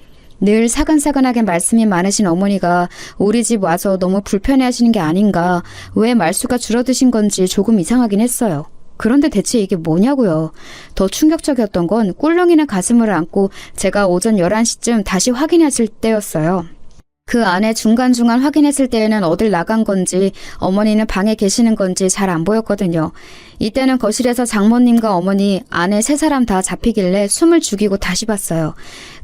늘 사근사근하게 말씀이 많으신 어머니가 우리 집 와서 너무 불편해하시는 게 아닌가, 왜 말수가 줄어드신 건지 조금 이상하긴 했어요. 그런데 대체 이게 뭐냐고요. 더 충격적이었던 건 꿀렁이는 가슴을 안고 제가 오전 11시쯤 다시 확인했을 때였어요. 그 안에 중간중간 확인했을 때에는 어딜 나간 건지 어머니는 방에 계시는 건지 잘 안 보였거든요. 이때는 거실에서 장모님과 어머니, 아내 세 사람 다 잡히길래 숨을 죽이고 다시 봤어요.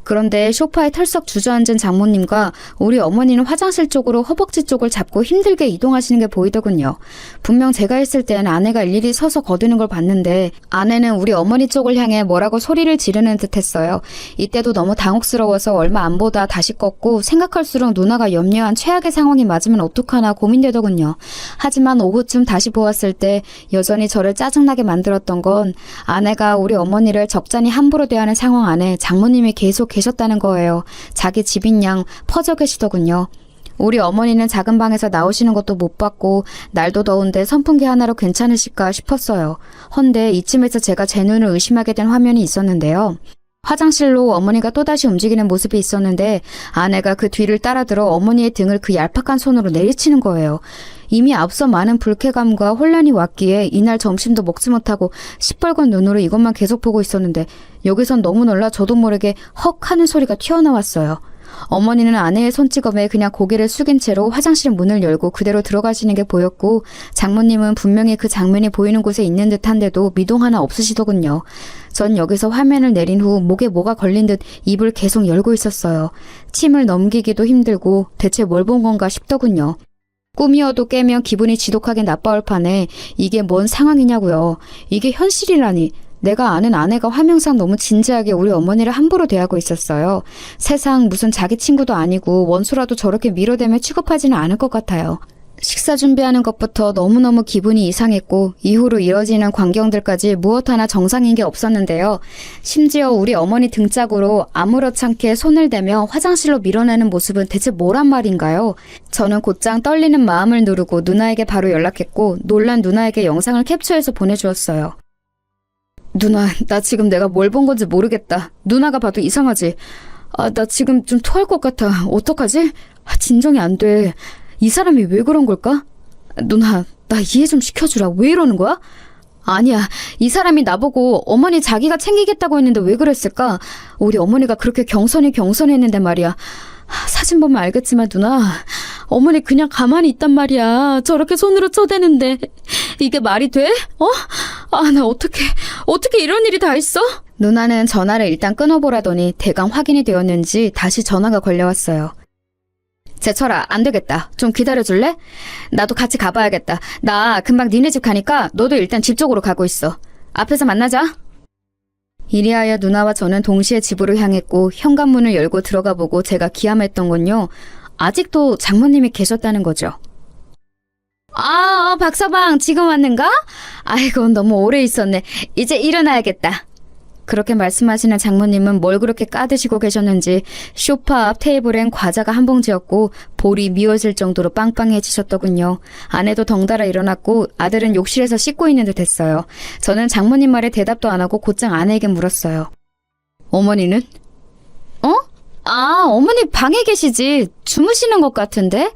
그런데 소파에 털썩 주저앉은 장모님과 우리 어머니는 화장실 쪽으로 허벅지 쪽을 잡고 힘들게 이동하시는 게 보이더군요. 분명 제가 있을 땐 아내가 일일이 서서 거두는 걸 봤는데 아내는 우리 어머니 쪽을 향해 뭐라고 소리를 지르는 듯 했어요. 이때도 너무 당혹스러워서 얼마 안 보다 다시 껐고 생각할수록 누나가 염려한 최악의 상황이 맞으면 어떡하나 고민되더군요. 하지만 오후쯤 다시 보았을 때 여전히 저를 짜증나게 만들었던 건 아내가 우리 어머니를 적잖이 함부로 대하는 상황 안에 장모님이 계속 계셨다는 거예요. 자기 집인 양 퍼져 계시더군요. 우리 어머니는 작은 방에서 나오시는 것도 못 봤고 날도 더운데 선풍기 하나로 괜찮으실까 싶었어요. 헌데 이쯤에서 제가 제 눈을 의심하게 된 화면이 있었는데요. 화장실로 어머니가 또다시 움직이는 모습이 있었는데 아내가 그 뒤를 따라들어 어머니의 등을 그 얄팍한 손으로 내리치는 거예요. 이미 앞서 많은 불쾌감과 혼란이 왔기에 이날 점심도 먹지 못하고 시뻘건 눈으로 이것만 계속 보고 있었는데 여기선 너무 놀라 저도 모르게 헉 하는 소리가 튀어나왔어요. 어머니는 아내의 손찌검에 그냥 고개를 숙인 채로 화장실 문을 열고 그대로 들어가시는 게 보였고 장모님은 분명히 그 장면이 보이는 곳에 있는 듯한데도 미동 하나 없으시더군요. 전 여기서 화면을 내린 후 목에 뭐가 걸린 듯 입을 계속 열고 있었어요. 침을 넘기기도 힘들고 대체 뭘 본 건가 싶더군요. 꿈이어도 깨면 기분이 지독하게 나빠올 판에 이게 뭔 상황이냐고요. 이게 현실이라니. 내가 아는 아내가 화면상 너무 진지하게 우리 어머니를 함부로 대하고 있었어요. 세상 무슨 자기 친구도 아니고 원수라도 저렇게 밀어대며 취급하지는 않을 것 같아요. 식사 준비하는 것부터 너무너무 기분이 이상했고 이후로 이뤄지는 광경들까지 무엇 하나 정상인 게 없었는데요. 심지어 우리 어머니 등짝으로 아무렇지 않게 손을 대며 화장실로 밀어내는 모습은 대체 뭐란 말인가요? 저는 곧장 떨리는 마음을 누르고 누나에게 바로 연락했고 놀란 누나에게 영상을 캡처해서 보내주었어요. 누나, 나 지금 내가 뭘 본 건지 모르겠다. 누나가 봐도 이상하지? 나 지금 좀 토할 것 같아. 어떡하지? 진정이 안 돼. 이 사람이 왜 그런 걸까? 누나, 나 이해 좀 시켜주라. 왜 이러는 거야? 아니야, 이 사람이 나보고 어머니 자기가 챙기겠다고 했는데 왜 그랬을까? 우리 어머니가 그렇게 경선했는데 말이야. 사진 보면 알겠지만 누나, 어머니 그냥 가만히 있단 말이야. 저렇게 손으로 쳐대는데 이게 말이 돼? 나 어떻게 이런 일이 다 있어? 누나는 전화를 일단 끊어보라더니 대강 확인이 되었는지 다시 전화가 걸려왔어요. 제철아, 안 되겠다. 좀 기다려줄래? 나도 같이 가봐야겠다. 나 금방 니네 집 가니까 너도 일단 집 쪽으로 가고 있어. 앞에서 만나자. 이리하여 누나와 저는 동시에 집으로 향했고 현관문을 열고 들어가 보고 제가 기함했던 건요. 아직도 장모님이 계셨다는 거죠. 박서방 지금 왔는가? 아이고 너무 오래 있었네. 이제 일어나야겠다. 그렇게 말씀하시는 장모님은 뭘 그렇게 까드시고 계셨는지 소파 앞 테이블엔 과자가 한 봉지였고 볼이 미어질 정도로 빵빵해지셨더군요. 아내도 덩달아 일어났고 아들은 욕실에서 씻고 있는 듯 했어요. 저는 장모님 말에 대답도 안 하고 곧장 아내에게 물었어요. 어머니는? 어머니 방에 계시지. 주무시는 것 같은데?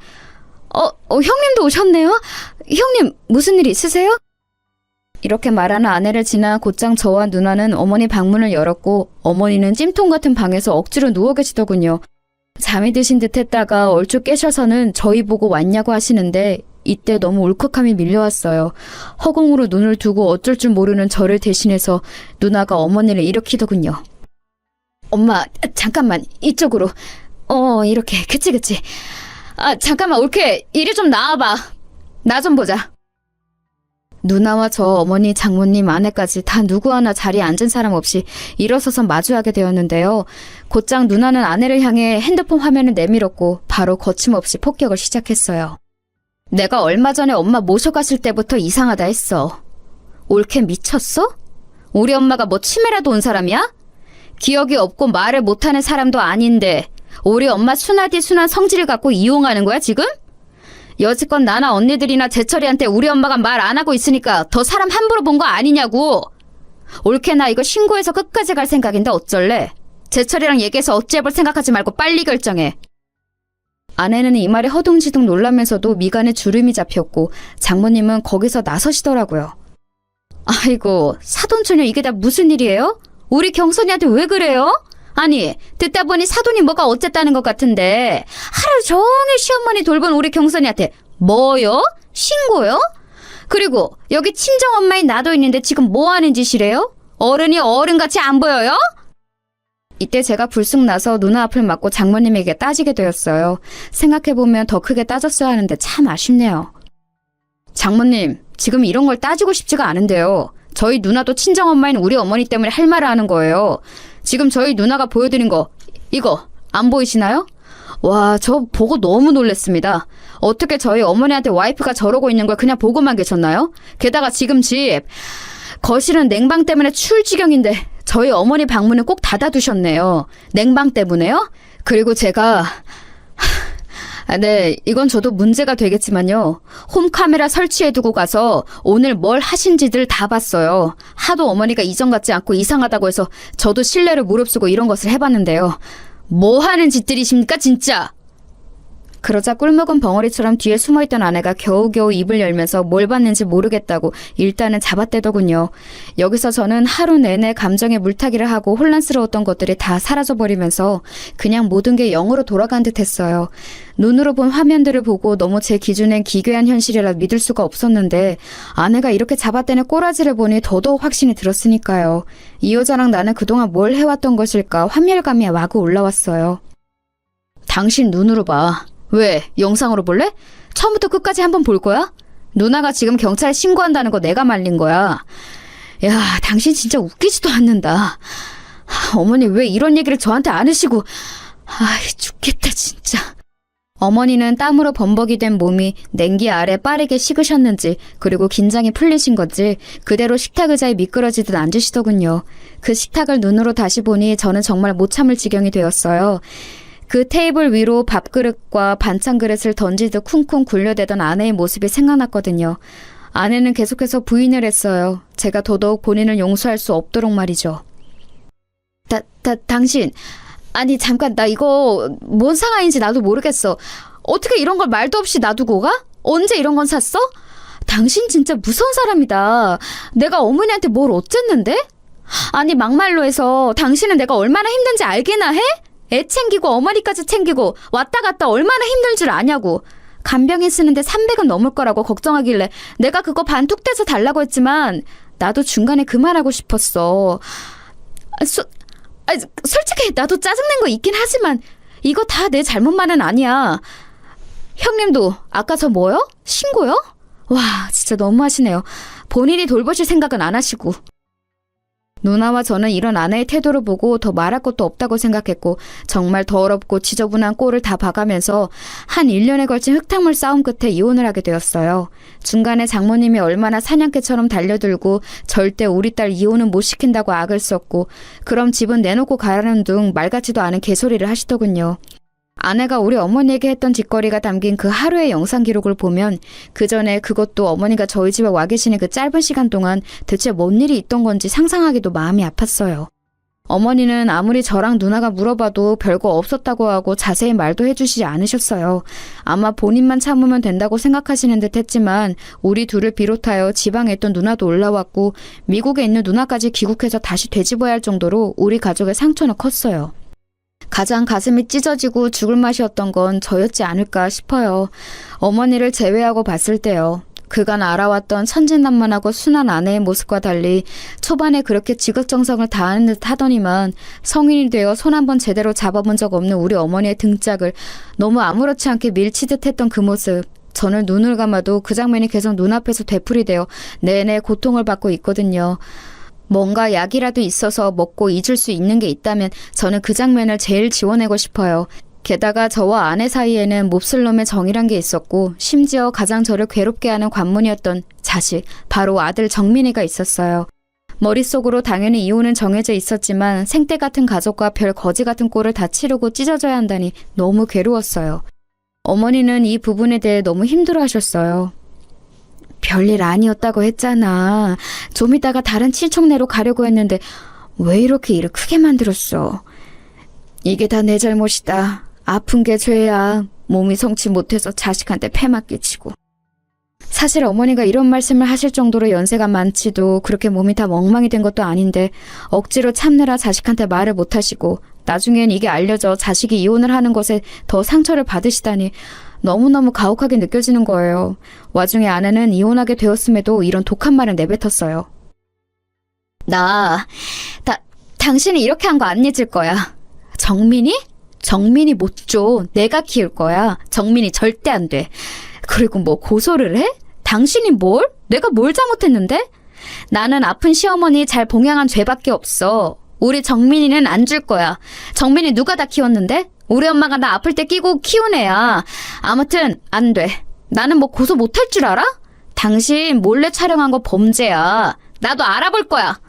형님도 오셨네요? 형님 무슨 일 있으세요? 이렇게 말하는 아내를 지나 곧장 저와 누나는 어머니 방문을 열었고 어머니는 찜통 같은 방에서 억지로 누워 계시더군요. 잠이 드신 듯 했다가 얼추 깨셔서는 저희 보고 왔냐고 하시는데 이때 너무 울컥함이 밀려왔어요. 허공으로 눈을 두고 어쩔 줄 모르는 저를 대신해서 누나가 어머니를 일으키더군요. 엄마, 잠깐만, 이쪽으로. 이렇게, 그치. 잠깐만, 올케, 이리 좀 나와봐. 나 좀 보자. 누나와 저 어머니, 장모님, 아내까지 다 누구 하나 자리에 앉은 사람 없이 일어서서 마주하게 되었는데요. 곧장 누나는 아내를 향해 핸드폰 화면을 내밀었고 바로 거침없이 폭격을 시작했어요. 내가 얼마 전에 엄마 모셔갔을 때부터 이상하다 했어. 올케 미쳤어? 우리 엄마가 뭐 치매라도 온 사람이야? 기억이 없고 말을 못하는 사람도 아닌데 우리 엄마 순하디 순한 성질을 갖고 이용하는 거야 지금? 여지껏 나나 언니들이나 제철이한테 우리 엄마가 말 안 하고 있으니까 더 사람 함부로 본 거 아니냐고. 올케 나 이거 신고해서 끝까지 갈 생각인데 어쩔래? 제철이랑 얘기해서 어찌해볼 생각하지 말고 빨리 결정해. 아내는 이 말에 허둥지둥 놀라면서도 미간에 주름이 잡혔고 장모님은 거기서 나서시더라고요. 아이고 사돈처녀 이게 다 무슨 일이에요? 우리 경선이한테 왜 그래요? 아니 듣다 보니 사돈이 뭐가 어쨌다는 것 같은데 하루 종일 시어머니 돌본 우리 경선이한테 뭐요? 신고요? 그리고 여기 친정엄마인 나도 있는데 지금 뭐 하는 짓이래요? 어른이 어른같이 안 보여요? 이때 제가 불쑥 나서 누나 앞을 막고 장모님에게 따지게 되었어요. 생각해보면 더 크게 따졌어야 하는데 참 아쉽네요. 장모님, 지금 이런 걸 따지고 싶지가 않은데요. 저희 누나도 친정엄마인 우리 어머니 때문에 할 말을 하는 거예요. 지금 저희 누나가 보여드린 거, 이거 안 보이시나요? 와, 저 보고 너무 놀랬습니다. 어떻게 저희 어머니한테 와이프가 저러고 있는 걸 그냥 보고만 계셨나요? 게다가 지금 집, 거실은 냉방 때문에 추울 지경인데 저희 어머니 방문은 꼭 닫아두셨네요. 냉방 때문에요? 그리고 제가... 네, 이건 저도 문제가 되겠지만요. 홈카메라 설치해두고 가서 오늘 뭘 하신지들 다 봤어요. 하도 어머니가 이전 같지 않고 이상하다고 해서 저도 신뢰를 무릅쓰고 이런 것을 해봤는데요. 뭐 하는 짓들이십니까 진짜? 그러자 꿀먹은 벙어리처럼 뒤에 숨어있던 아내가 겨우겨우 입을 열면서 뭘 봤는지 모르겠다고 일단은 잡아떼더군요. 여기서 저는 하루 내내 감정에 물타기를 하고 혼란스러웠던 것들이 다 사라져버리면서 그냥 모든 게 영으로 돌아간 듯 했어요. 눈으로 본 화면들을 보고 너무 제 기준엔 기괴한 현실이라 믿을 수가 없었는데 아내가 이렇게 잡아떼는 꼬라지를 보니 더더욱 확신이 들었으니까요. 이 여자랑 나는 그동안 뭘 해왔던 것일까 환멸감이 마구 올라왔어요. 당신 눈으로 봐. 왜? 영상으로 볼래? 처음부터 끝까지 한번 볼 거야? 누나가 지금 경찰에 신고한다는 거 내가 말린 거야. 야, 당신 진짜 웃기지도 않는다. 어머니 왜 이런 얘기를 저한테 안 하시고... 아이, 죽겠다 진짜. 어머니는 땀으로 범벅이 된 몸이 냉기 아래 빠르게 식으셨는지 그리고 긴장이 풀리신 건지 그대로 식탁 의자에 미끄러지듯 앉으시더군요. 그 식탁을 눈으로 다시 보니 저는 정말 못 참을 지경이 되었어요. 그 테이블 위로 밥그릇과 반찬 그릇을 던지듯 쿵쿵 굴려대던 아내의 모습이 생각났거든요. 아내는 계속해서 부인을 했어요. 제가 더더욱 본인을 용서할 수 없도록 말이죠. 당신, 아니 잠깐 나 이거 뭔 상황인지 나도 모르겠어. 어떻게 이런 걸 말도 없이 놔두고 가? 언제 이런 건 샀어? 당신 진짜 무서운 사람이다. 내가 어머니한테 뭘 어쨌는데? 아니 막말로 해서 당신은 내가 얼마나 힘든지 알기나 해? 애 챙기고 어머니까지 챙기고 왔다 갔다 얼마나 힘든 줄 아냐고. 간병인 쓰는데 300은 넘을 거라고 걱정하길래 내가 그거 반툭 떼서 달라고 했지만 나도 중간에 그만하고 싶었어. 솔직히 나도 짜증낸 거 있긴 하지만 이거 다 내 잘못만은 아니야. 형님도 아까 저 뭐요? 신고요? 와 진짜 너무하시네요. 본인이 돌보실 생각은 안 하시고. 누나와 저는 이런 아내의 태도를 보고 더 말할 것도 없다고 생각했고 정말 더럽고 지저분한 꼴을 다 봐가면서 한 1년에 걸친 흙탕물 싸움 끝에 이혼을 하게 되었어요. 중간에 장모님이 얼마나 사냥개처럼 달려들고 절대 우리 딸 이혼은 못 시킨다고 악을 썼고 그럼 집은 내놓고 가라는 둥 말 같지도 않은 개소리를 하시더군요. 아내가 우리 어머니에게 했던 짓거리가 담긴 그 하루의 영상 기록을 보면 그 전에 그것도 어머니가 저희 집에 와 계시는 그 짧은 시간 동안 대체 뭔 일이 있던 건지 상상하기도 마음이 아팠어요. 어머니는 아무리 저랑 누나가 물어봐도 별거 없었다고 하고 자세히 말도 해주시지 않으셨어요. 아마 본인만 참으면 된다고 생각하시는 듯 했지만 우리 둘을 비롯하여 지방에 있던 누나도 올라왔고 미국에 있는 누나까지 귀국해서 다시 되짚어야 할 정도로 우리 가족의 상처는 컸어요. 가장 가슴이 찢어지고 죽을 맛이었던 건 저였지 않을까 싶어요. 어머니를 제외하고 봤을 때요. 그간 알아왔던 천진난만하고 순한 아내의 모습과 달리 초반에 그렇게 지극정성을 다하는 듯 하더니만 성인이 되어 손 한 번 제대로 잡아본 적 없는 우리 어머니의 등짝을 너무 아무렇지 않게 밀치듯 했던 그 모습 저는 눈을 감아도 그 장면이 계속 눈앞에서 되풀이되어 내내 고통을 받고 있거든요. 뭔가 약이라도 있어서 먹고 잊을 수 있는 게 있다면 저는 그 장면을 제일 지워내고 싶어요. 게다가 저와 아내 사이에는 몹쓸 놈의 정이란 게 있었고 심지어 가장 저를 괴롭게 하는 관문이었던 자식, 바로 아들 정민이가 있었어요. 머릿속으로 당연히 이혼은 정해져 있었지만 생떼 같은 가족과 별 거지 같은 꼴을 다 치르고 찢어져야 한다니 너무 괴로웠어요. 어머니는 이 부분에 대해 너무 힘들어하셨어요. 별일 아니었다고 했잖아. 좀 이따가 다른 친척네로 가려고 했는데 왜 이렇게 일을 크게 만들었어? 이게 다 내 잘못이다. 아픈 게 죄야. 몸이 성치 못해서 자식한테 패만 끼치고. 사실 어머니가 이런 말씀을 하실 정도로 연세가 많지도 그렇게 몸이 다 멍망이 된 것도 아닌데 억지로 참느라 자식한테 말을 못하시고 나중엔 이게 알려져 자식이 이혼을 하는 것에 더 상처를 받으시다니 너무너무 가혹하게 느껴지는 거예요. 와중에 아내는 이혼하게 되었음에도 이런 독한 말을 내뱉었어요. 당신이 이렇게 한 거 안 잊을 거야. 정민이? 정민이 못 줘. 내가 키울 거야. 정민이 절대 안 돼. 그리고 뭐 고소를 해? 당신이 뭘? 내가 뭘 잘못했는데? 나는 아픈 시어머니 잘 봉양한 죄밖에 없어. 우리 정민이는 안 줄 거야. 정민이 누가 다 키웠는데? 우리 엄마가 나 아플 때 끼고 키운 애야. 아무튼 안 돼. 나는 뭐 고소 못할 줄 알아? 당신 몰래 촬영한 거 범죄야. 나도 알아볼 거야.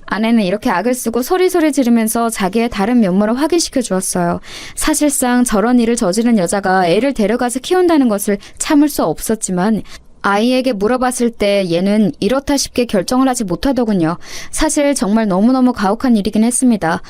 아내는 이렇게 악을 쓰고 소리소리 지르면서 자기의 다른 면모를 확인시켜 주었어요. 사실상 저런 일을 저지른 여자가 애를 데려가서 키운다는 것을 참을 수 없었지만 아이에게 물어봤을 때 얘는 이렇다 싶게 결정을 하지 못하더군요. 사실 정말 너무너무 가혹한 일이긴 했습니다.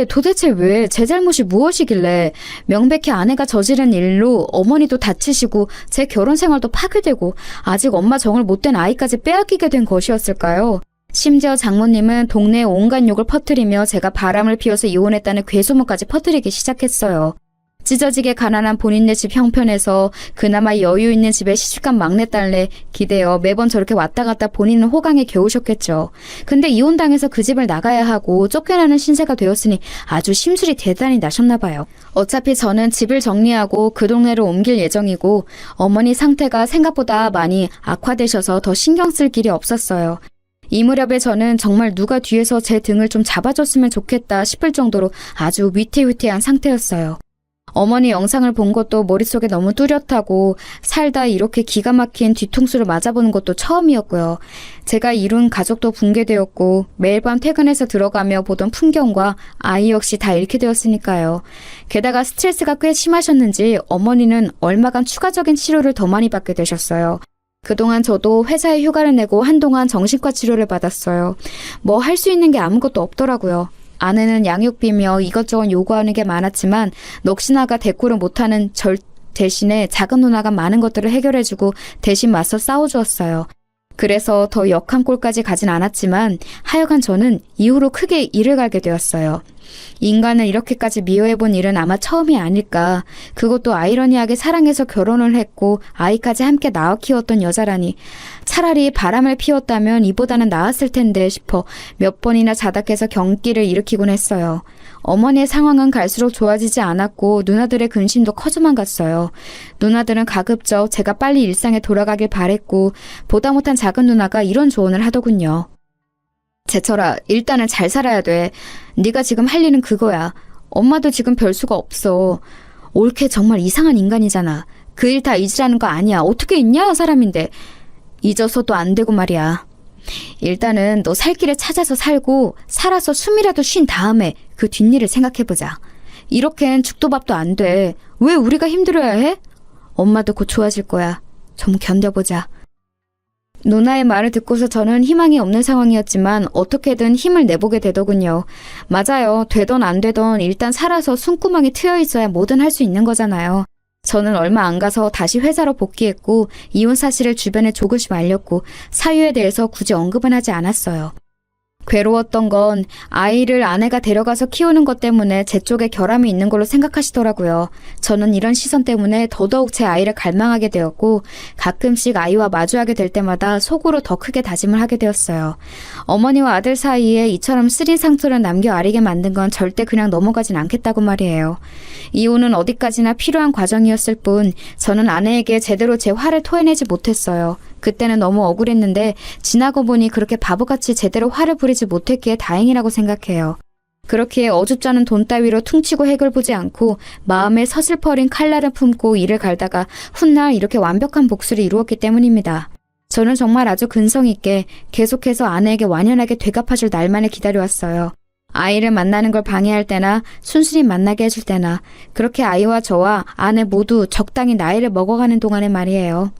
도대체 왜 제 잘못이 무엇이길래 명백히 아내가 저지른 일로 어머니도 다치시고 제 결혼 생활도 파괴되고 아직 엄마 정을 못된 아이까지 빼앗기게 된 것이었을까요? 심지어 장모님은 동네에 온갖 욕을 퍼뜨리며 제가 바람을 피워서 이혼했다는 괴소문까지 퍼뜨리기 시작했어요. 찢어지게 가난한 본인네 집 형편에서 그나마 여유 있는 집에 시집간 막내딸내 기대어 매번 저렇게 왔다 갔다 본인은 호강에 겨우셨겠죠. 근데 이혼당해서 그 집을 나가야 하고 쫓겨나는 신세가 되었으니 아주 심술이 대단히 나셨나 봐요. 어차피 저는 집을 정리하고 그 동네로 옮길 예정이고 어머니 상태가 생각보다 많이 악화되셔서 더 신경 쓸 길이 없었어요. 이 무렵에 저는 정말 누가 뒤에서 제 등을 좀 잡아줬으면 좋겠다 싶을 정도로 아주 위태위태한 상태였어요. 어머니 영상을 본 것도 머릿속에 너무 뚜렷하고 살다 이렇게 기가 막힌 뒤통수를 맞아보는 것도 처음이었고요. 제가 이룬 가족도 붕괴되었고 매일 밤 퇴근해서 들어가며 보던 풍경과 아이 역시 다 잃게 되었으니까요. 게다가 스트레스가 꽤 심하셨는지 어머니는 얼마간 추가적인 치료를 더 많이 받게 되셨어요. 그동안 저도 회사에 휴가를 내고 한동안 정신과 치료를 받았어요. 뭐 할 수 있는 게 아무것도 없더라고요. 아내는 양육비며 이것저것 요구하는 게 많았지만 넋이나가 대꾸를 못하는 절 대신에 작은 누나가 많은 것들을 해결해주고 대신 맞서 싸워주었어요. 그래서 더 역한 꼴까지 가진 않았지만 하여간 저는 이후로 크게 일을 갈게 되었어요. 인간을 이렇게까지 미워해본 일은 아마 처음이 아닐까. 그것도 아이러니하게 사랑해서 결혼을 했고 아이까지 함께 낳아 키웠던 여자라니. 차라리 바람을 피웠다면 이보다는 나았을 텐데 싶어 몇 번이나 자닥해서 경기를 일으키곤 했어요. 어머니의 상황은 갈수록 좋아지지 않았고 누나들의 근심도 커져만 갔어요. 누나들은 가급적 제가 빨리 일상에 돌아가길 바랬고 보다 못한 작은 누나가 이런 조언을 하더군요. 제철아, 일단은 잘 살아야 돼. 네가 지금 할 일은 그거야. 엄마도 지금 별 수가 없어. 올케 정말 이상한 인간이잖아. 그 일 다 잊으라는 거 아니야. 어떻게 잊냐, 사람인데. 잊어서도 안 되고 말이야. 일단은 너 살 길을 찾아서 살고 살아서 숨이라도 쉰 다음에 그 뒷일을 생각해보자. 이렇게는 죽도 밥도 안 돼. 왜 우리가 힘들어야 해? 엄마도 곧 좋아질 거야. 좀 견뎌보자. 누나의 말을 듣고서 저는 희망이 없는 상황이었지만 어떻게든 힘을 내보게 되더군요. 맞아요. 되던 안 되던 일단 살아서 숨구멍이 트여 있어야 뭐든 할 수 있는 거잖아요. 저는 얼마 안 가서 다시 회사로 복귀했고 이혼 사실을 주변에 조금씩 알렸고 사유에 대해서 굳이 언급은 하지 않았어요. 괴로웠던 건 아이를 아내가 데려가서 키우는 것 때문에 제 쪽에 결함이 있는 걸로 생각하시더라고요. 저는 이런 시선 때문에 더더욱 제 아이를 갈망하게 되었고 가끔씩 아이와 마주하게 될 때마다 속으로 더 크게 다짐을 하게 되었어요. 어머니와 아들 사이에 이처럼 쓰린 상처를 남겨 아리게 만든 건 절대 그냥 넘어가진 않겠다고 말이에요. 이혼은 어디까지나 필요한 과정이었을 뿐 저는 아내에게 제대로 제 화를 토해내지 못했어요. 그때는 너무 억울했는데 지나고 보니 그렇게 바보같이 제대로 화를 부리지 못했기에 다행이라고 생각해요. 그렇기에 어줍잖은 돈 따위로 퉁치고 핵을 보지 않고 마음에 서슬퍼린 칼날을 품고 이를 갈다가 훗날 이렇게 완벽한 복수를 이루었기 때문입니다. 저는 정말 아주 근성 있게 계속해서 아내에게 완연하게 되갚아줄 날만을 기다려왔어요. 아이를 만나는 걸 방해할 때나 순순히 만나게 해줄 때나 그렇게 아이와 저와 아내 모두 적당히 나이를 먹어가는 동안에 말이에요.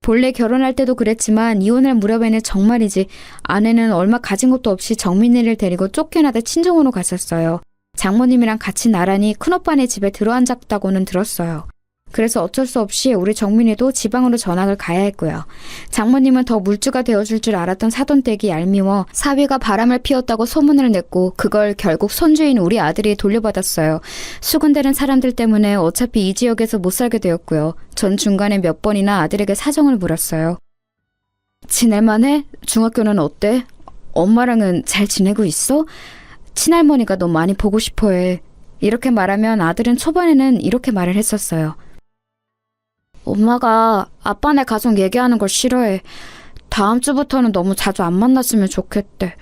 본래 결혼할 때도 그랬지만 이혼할 무렵에는 정말이지 아내는 얼마 가진 것도 없이 정민이를 데리고 쫓겨나다 친정으로 갔었어요. 장모님이랑 같이 나란히 큰오빠네 집에 들어앉았다고는 들었어요. 그래서 어쩔 수 없이 우리 정민이도 지방으로 전학을 가야 했고요. 장모님은 더 물주가 되어줄 줄 알았던 사돈댁이 얄미워 사위가 바람을 피웠다고 소문을 냈고 그걸 결국 손주인 우리 아들이 돌려받았어요. 수군대는 사람들 때문에 어차피 이 지역에서 못 살게 되었고요. 전 중간에 몇 번이나 아들에게 사정을 물었어요. 지낼만해? 중학교는 어때? 엄마랑은 잘 지내고 있어? 친할머니가 너 많이 보고 싶어해. 이렇게 말하면 아들은 초반에는 이렇게 말을 했었어요. 엄마가 아빠네 가족 얘기하는 걸 싫어해. 다음 주부터는 너무 자주 안 만났으면 좋겠대.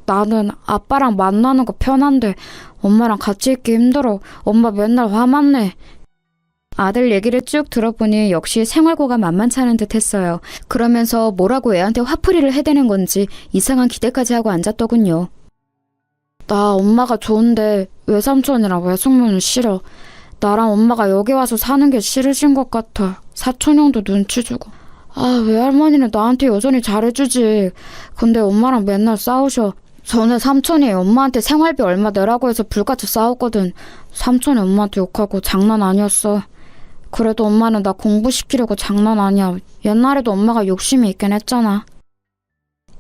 나는 아빠랑 만나는 거 편한데 엄마랑 같이 있기 힘들어. 엄마 맨날 화만 내. 아들 얘기를 쭉 들어보니 역시 생활고가 만만치 않은 듯 했어요. 그러면서 뭐라고 애한테 화풀이를 해대는 건지 이상한 기대까지 하고 앉았더군요. 나 엄마가 좋은데 외삼촌이랑 외숙모는 싫어. 나랑 엄마가 여기 와서 사는 게 싫으신 것 같아. 사촌 형도 눈치 주고. 아, 외할머니는 나한테 여전히 잘해주지. 근데 엄마랑 맨날 싸우셔. 전에 삼촌이 엄마한테 생활비 얼마 내라고 해서 불같이 싸웠거든. 삼촌이 엄마한테 욕하고 장난 아니었어. 그래도 엄마는 나 공부시키려고 장난 아니야. 옛날에도 엄마가 욕심이 있긴 했잖아.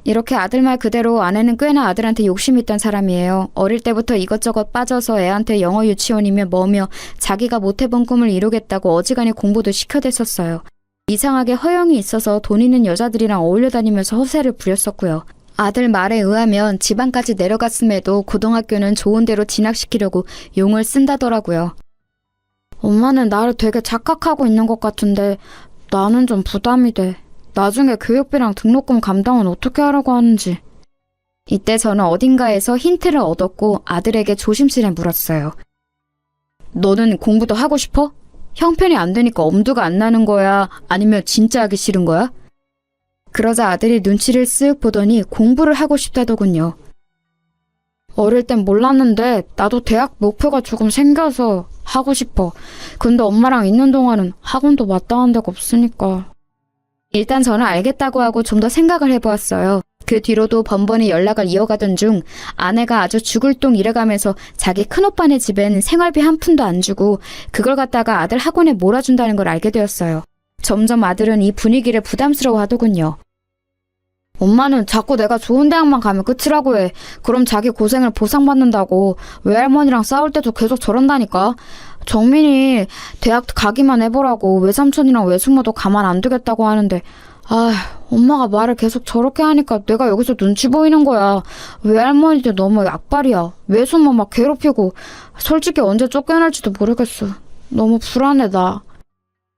이렇게 아들 말 그대로 아내는 꽤나 아들한테 욕심이 있던 사람이에요. 어릴 때부터 이것저것 빠져서 애한테 영어 유치원이며 뭐며 자기가 못해본 꿈을 이루겠다고 어지간히 공부도 시켜댔었어요. 이상하게 허영이 있어서 돈 있는 여자들이랑 어울려 다니면서 허세를 부렸었고요. 아들 말에 의하면 지방까지 내려갔음에도 고등학교는 좋은 데로 진학시키려고 용을 쓴다더라고요. 엄마는 나를 되게 착각하고 있는 것 같은데 나는 좀 부담이 돼. 나중에 교육비랑 등록금 감당은 어떻게 하라고 하는지. 이때 저는 어딘가에서 힌트를 얻었고 아들에게 조심스레 물었어요. 너는 공부도 하고 싶어? 형편이 안 되니까 엄두가 안 나는 거야? 아니면 진짜 하기 싫은 거야? 그러자 아들이 눈치를 쓱 보더니 공부를 하고 싶다더군요. 어릴 땐 몰랐는데 나도 대학 목표가 조금 생겨서 하고 싶어. 근데 엄마랑 있는 동안은 학원도 마땅한 데가 없으니까. 일단 저는 알겠다고 하고 좀 더 생각을 해보았어요. 그 뒤로도 번번이 연락을 이어가던 중 아내가 아주 죽을 똥 일해가면서 자기 큰오빠네 집엔 생활비 한 푼도 안 주고 그걸 갖다가 아들 학원에 몰아준다는 걸 알게 되었어요. 점점 아들은 이 분위기를 부담스러워 하더군요. 엄마는 자꾸 내가 좋은 대학만 가면 끝이라고 해. 그럼 자기 고생을 보상받는다고. 외할머니랑 싸울 때도 계속 저런다니까. 정민이 대학 가기만 해보라고. 외삼촌이랑 외숙모도 가만 안 두겠다고 하는데 엄마가 말을 계속 저렇게 하니까 내가 여기서 눈치 보이는 거야. 외할머니도 너무 약발이야. 외숙모 막 괴롭히고. 솔직히 언제 쫓겨날지도 모르겠어. 너무 불안해 나.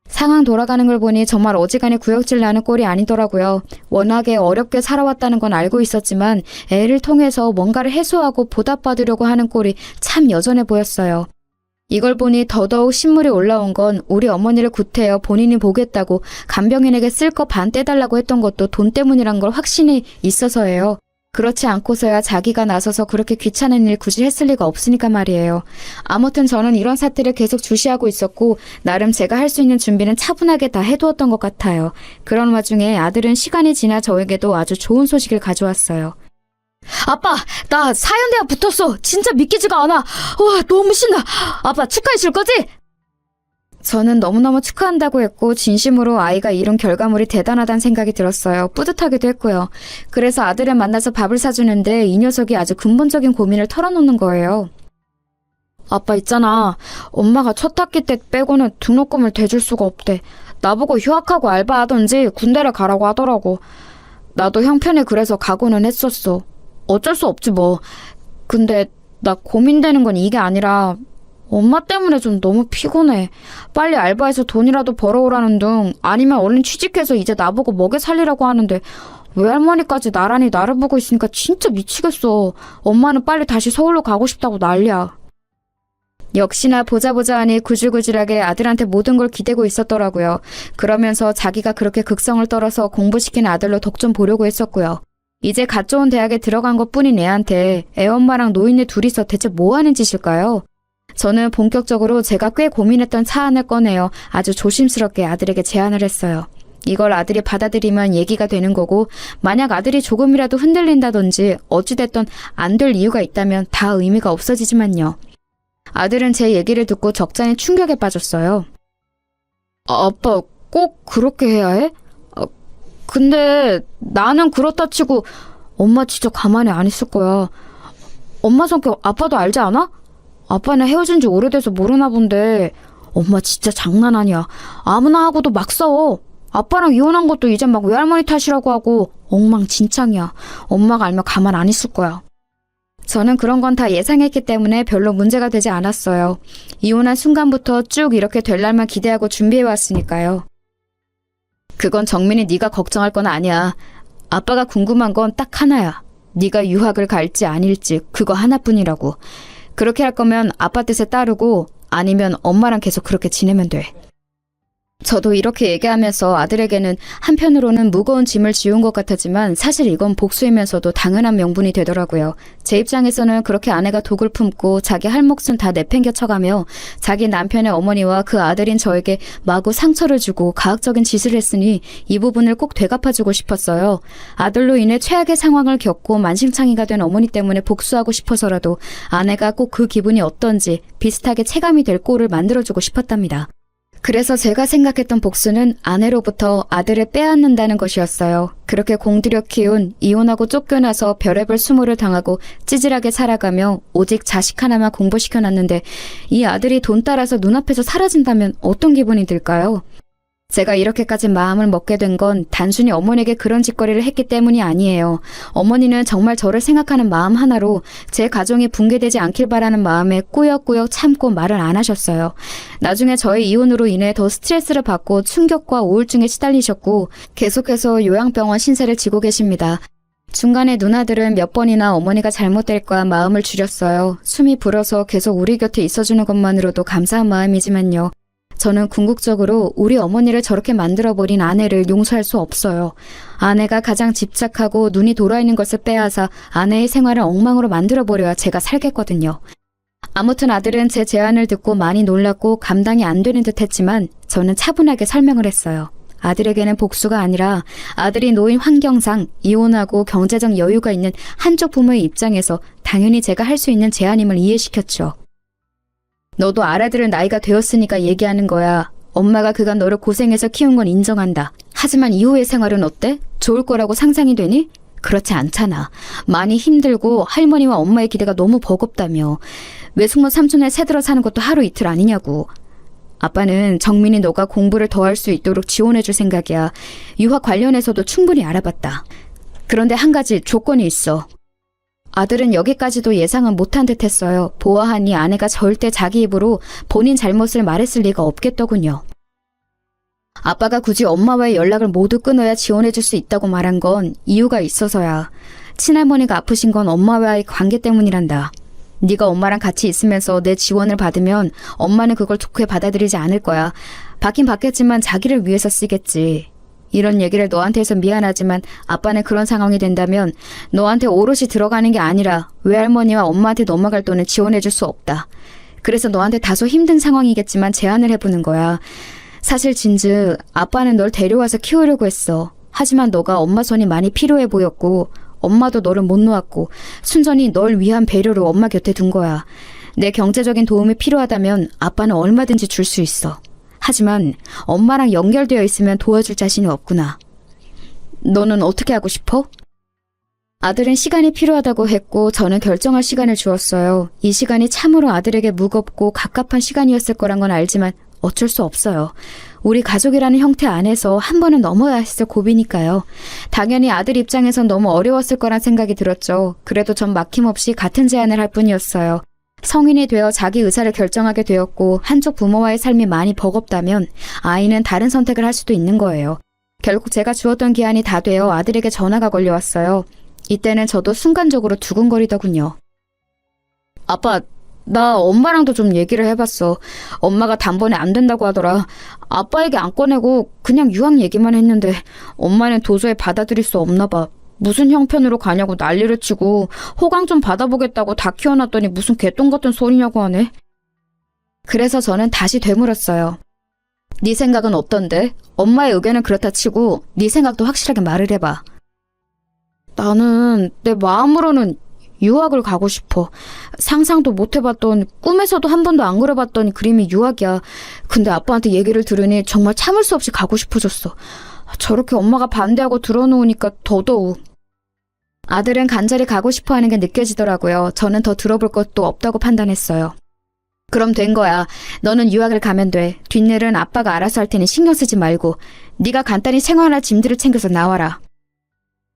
상황 돌아가는 걸 보니 정말 어지간히 구역질 나는 꼴이 아니더라고요. 워낙에 어렵게 살아왔다는 건 알고 있었지만 애를 통해서 뭔가를 해소하고 보답받으려고 하는 꼴이 참 여전해 보였어요. 이걸 보니 더더욱 신물이 올라온 건 우리 어머니를 구태여 본인이 보겠다고 간병인에게 쓸 거 반 떼달라고 했던 것도 돈 때문이란 걸 확신이 있어서예요. 그렇지 않고서야 자기가 나서서 그렇게 귀찮은 일 굳이 했을 리가 없으니까 말이에요. 아무튼 저는 이런 사태를 계속 주시하고 있었고 나름 제가 할 수 있는 준비는 차분하게 다 해두었던 것 같아요. 그런 와중에 아들은 시간이 지나 저에게도 아주 좋은 소식을 가져왔어요. 아빠, 나 사연대학 붙었어. 진짜 믿기지가 않아. 와, 너무 신나. 아빠 축하해 줄 거지? 저는 너무너무 축하한다고 했고 진심으로 아이가 이룬 결과물이 대단하다는 생각이 들었어요. 뿌듯하기도 했고요. 그래서 아들을 만나서 밥을 사주는데 이 녀석이 아주 근본적인 고민을 털어놓는 거예요. 아빠 있잖아. 엄마가 첫 학기 때 빼고는 등록금을 대줄 수가 없대. 나보고 휴학하고 알바하던지 군대를 가라고 하더라고. 나도 형편이 그래서 가고는 했었어. 어쩔 수 없지 뭐. 근데 나 고민되는 건 이게 아니라 엄마 때문에 좀 너무 피곤해. 빨리 알바해서 돈이라도 벌어오라는 둥 아니면 얼른 취직해서 이제 나보고 먹여 살리라고 하는데 외할머니까지 나란히 나를 보고 있으니까 진짜 미치겠어. 엄마는 빨리 다시 서울로 가고 싶다고 난리야. 역시나 보자 하니 구질구질하게 아들한테 모든 걸 기대고 있었더라고요. 그러면서 자기가 그렇게 극성을 떨어서 공부시키는 아들로 덕 좀 보려고 했었고요. 이제 갓 좋은 대학에 들어간 것뿐인 애한테 애엄마랑 노인네 둘이서 대체 뭐 하는 짓일까요? 저는 본격적으로 제가 꽤 고민했던 사안을 꺼내어 아주 조심스럽게 아들에게 제안을 했어요. 이걸 아들이 받아들이면 얘기가 되는 거고 만약 아들이 조금이라도 흔들린다든지 어찌됐든 안 될 이유가 있다면 다 의미가 없어지지만요. 아들은 제 얘기를 듣고 적잖이 충격에 빠졌어요. 아빠 꼭 그렇게 해야 해? 근데 나는 그렇다 치고 엄마 진짜 가만히 안 있을 거야. 엄마 성격 아빠도 알지 않아? 아빠는 헤어진 지 오래돼서 모르나 본데 엄마 진짜 장난 아니야. 아무나 하고도 막 싸워. 아빠랑 이혼한 것도 이제 막 외할머니 탓이라고 하고 엉망진창이야. 엄마가 알면 가만 안 있을 거야. 저는 그런 건 다 예상했기 때문에 별로 문제가 되지 않았어요. 이혼한 순간부터 쭉 이렇게 될 날만 기대하고 준비해왔으니까요. 그건 정민이 네가 걱정할 건 아니야. 아빠가 궁금한 건 딱 하나야. 네가 유학을 갈지 아닐지 그거 하나뿐이라고. 그렇게 할 거면 아빠 뜻에 따르고 아니면 엄마랑 계속 그렇게 지내면 돼. 저도 이렇게 얘기하면서 아들에게는 한편으로는 무거운 짐을 지운 것 같았지만 사실 이건 복수이면서도 당연한 명분이 되더라고요. 제 입장에서는 그렇게 아내가 독을 품고 자기 할 몫은 다 내팽겨 쳐가며 자기 남편의 어머니와 그 아들인 저에게 마구 상처를 주고 가학적인 짓을 했으니 이 부분을 꼭 되갚아주고 싶었어요. 아들로 인해 최악의 상황을 겪고 만신창이가 된 어머니 때문에 복수하고 싶어서라도 아내가 꼭 그 기분이 어떤지 비슷하게 체감이 될 꼴을 만들어주고 싶었답니다. 그래서 제가 생각했던 복수는 아내로부터 아들을 빼앗는다는 것이었어요. 그렇게 공들여 키운 이혼하고 쫓겨나서 별의별 수모를 당하고 찌질하게 살아가며 오직 자식 하나만 공부시켜놨는데 이 아들이 돈 따라서 눈앞에서 사라진다면 어떤 기분이 들까요? 제가 이렇게까지 마음을 먹게 된 건 단순히 어머니에게 그런 짓거리를 했기 때문이 아니에요. 어머니는 정말 저를 생각하는 마음 하나로 제 가정이 붕괴되지 않길 바라는 마음에 꾸역꾸역 참고 말을 안 하셨어요. 나중에 저의 이혼으로 인해 더 스트레스를 받고 충격과 우울증에 시달리셨고 계속해서 요양병원 신세를 지고 계십니다. 중간에 누나들은 몇 번이나 어머니가 잘못될까 마음을 줄였어요. 숨이 불어서 계속 우리 곁에 있어주는 것만으로도 감사한 마음이지만요. 저는 궁극적으로 우리 어머니를 저렇게 만들어버린 아내를 용서할 수 없어요. 아내가 가장 집착하고 눈이 돌아있는 것을 빼앗아 아내의 생활을 엉망으로 만들어버려야 제가 살겠거든요. 아무튼 아들은 제 제안을 듣고 많이 놀랐고 감당이 안 되는 듯 했지만 저는 차분하게 설명을 했어요. 아들에게는 복수가 아니라 아들이 놓인 환경상 이혼하고 경제적 여유가 있는 한쪽 부모의 입장에서 당연히 제가 할 수 있는 제안임을 이해시켰죠. 너도 알아들을 나이가 되었으니까 얘기하는 거야. 엄마가 그간 너를 고생해서 키운 건 인정한다. 하지만 이후의 생활은 어때? 좋을 거라고 상상이 되니? 그렇지 않잖아. 많이 힘들고 할머니와 엄마의 기대가 너무 버겁다며. 외숙모 삼촌네 새들어 사는 것도 하루 이틀 아니냐고. 아빠는 정민이 너가 공부를 더 할 수 있도록 지원해줄 생각이야. 유학 관련해서도 충분히 알아봤다. 그런데 한 가지 조건이 있어. 아들은 여기까지도 예상은 못한 듯 했어요. 보아하니 아내가 절대 자기 입으로 본인 잘못을 말했을 리가 없겠더군요. 아빠가 굳이 엄마와의 연락을 모두 끊어야 지원해줄 수 있다고 말한 건 이유가 있어서야. 친할머니가 아프신 건 엄마와의 관계 때문이란다. 네가 엄마랑 같이 있으면서 내 지원을 받으면 엄마는 그걸 좋게 받아들이지 않을 거야. 받긴 받겠지만 자기를 위해서 쓰겠지. 이런 얘기를 너한테 해서 미안하지만 아빠는 그런 상황이 된다면 너한테 오롯이 들어가는 게 아니라 외할머니와 엄마한테 넘어갈 돈을 지원해줄 수 없다. 그래서 너한테 다소 힘든 상황이겠지만 제안을 해보는 거야. 사실 진즉 아빠는 널 데려와서 키우려고 했어. 하지만 너가 엄마 손이 많이 필요해 보였고 엄마도 너를 못 놓았고 순전히 널 위한 배려로 엄마 곁에 둔 거야. 내 경제적인 도움이 필요하다면 아빠는 얼마든지 줄 수 있어. 하지만 엄마랑 연결되어 있으면 도와줄 자신이 없구나. 너는 어떻게 하고 싶어? 아들은 시간이 필요하다고 했고 저는 결정할 시간을 주었어요. 이 시간이 참으로 아들에게 무겁고 갑갑한 시간이었을 거란 건 알지만 어쩔 수 없어요. 우리 가족이라는 형태 안에서 한 번은 넘어야 했을 고비니까요. 당연히 아들 입장에선 너무 어려웠을 거란 생각이 들었죠. 그래도 전 막힘없이 같은 제안을 할 뿐이었어요. 성인이 되어 자기 의사를 결정하게 되었고 한쪽 부모와의 삶이 많이 버겁다면 아이는 다른 선택을 할 수도 있는 거예요. 결국 제가 주었던 기한이 다 되어 아들에게 전화가 걸려왔어요. 이때는 저도 순간적으로 두근거리더군요. 아빠, 나 엄마랑도 좀 얘기를 해봤어. 엄마가 단번에 안 된다고 하더라. 아빠에게 안 꺼내고 그냥 유학 얘기만 했는데 엄마는 도저히 받아들일 수 없나 봐. 무슨 형편으로 가냐고 난리를 치고 호강 좀 받아보겠다고 다 키워놨더니 무슨 개똥 같은 소리냐고 하네. 그래서 저는 다시 되물었어요. 네 생각은 어떤데? 엄마의 의견은 그렇다 치고 네 생각도 확실하게 말을 해봐. 나는 내 마음으로는 유학을 가고 싶어. 상상도 못 해봤던, 꿈에서도 한 번도 안 그려봤던 그림이 유학이야. 근데 아빠한테 얘기를 들으니 정말 참을 수 없이 가고 싶어졌어. 저렇게 엄마가 반대하고 들어놓으니까 더더욱. 아들은 간절히 가고 싶어하는 게 느껴지더라고요. 저는 더 들어볼 것도 없다고 판단했어요. 그럼 된 거야. 너는 유학을 가면 돼. 뒷일은 아빠가 알아서 할 테니 신경 쓰지 말고 네가 간단히 생활할 짐들을 챙겨서 나와라.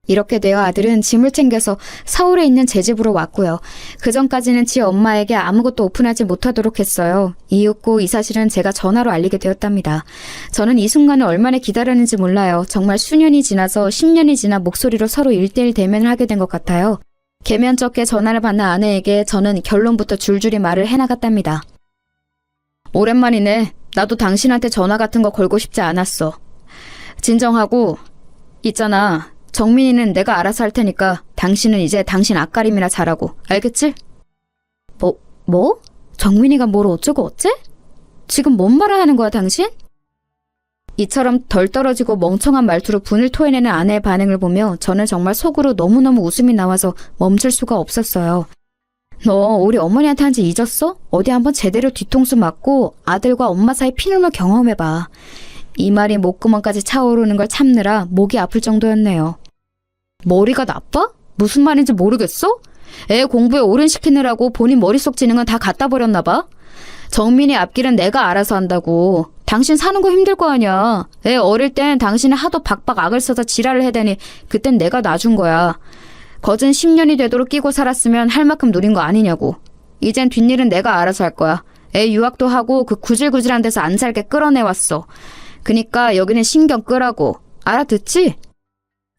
이렇게 되어 아들은 짐을 챙겨서 서울에 있는 제 집으로 왔고요. 그전까지는 지 엄마에게 아무것도 오픈하지 못하도록 했어요. 이윽고 이 사실은 제가 전화로 알리게 되었답니다. 저는 이 순간을 얼마나 기다렸는지 몰라요. 정말 수년이 지나서 10년이 지나 목소리로 서로 1:1 대면을 하게 된 것 같아요. 개면쩍게 전화를 받는 아내에게 저는 결론부터 줄줄이 말을 해나갔답니다. 오랜만이네. 나도 당신한테 전화 같은 거 걸고 싶지 않았어. 진정하고 있잖아. 정민이는 내가 알아서 할 테니까 당신은 이제 당신 앞가림이나 잘하고. 알겠지? 뭐? 정민이가 뭘 어쩌고 어째? 지금 뭔 말을 하는 거야 당신? 이처럼 덜 떨어지고 멍청한 말투로 분을 토해내는 아내의 반응을 보며 저는 정말 속으로 너무너무 웃음이 나와서 멈출 수가 없었어요. 너 우리 어머니한테 한 지 잊었어? 어디 한번 제대로 뒤통수 맞고 아들과 엄마 사이 피눈물 경험해봐. 이 말이 목구멍까지 차오르는 걸 참느라 목이 아플 정도였네요. 머리가 나빠? 무슨 말인지 모르겠어? 애 공부에 오른시키느라고 본인 머릿속 지능은 다 갖다 버렸나 봐? 정민이 앞길은 내가 알아서 한다고. 당신 사는 거 힘들 거 아니야. 애 어릴 땐 당신이 하도 박박 악을 써서 지랄을 해대니 그땐 내가 놔준 거야. 거진 10년이 되도록 끼고 살았으면 할 만큼 누린 거 아니냐고. 이젠 뒷일은 내가 알아서 할 거야. 애 유학도 하고 그 구질구질한 데서 안 살게 끌어내왔어. 그니까 여기는 신경 끄라고. 알아듣지?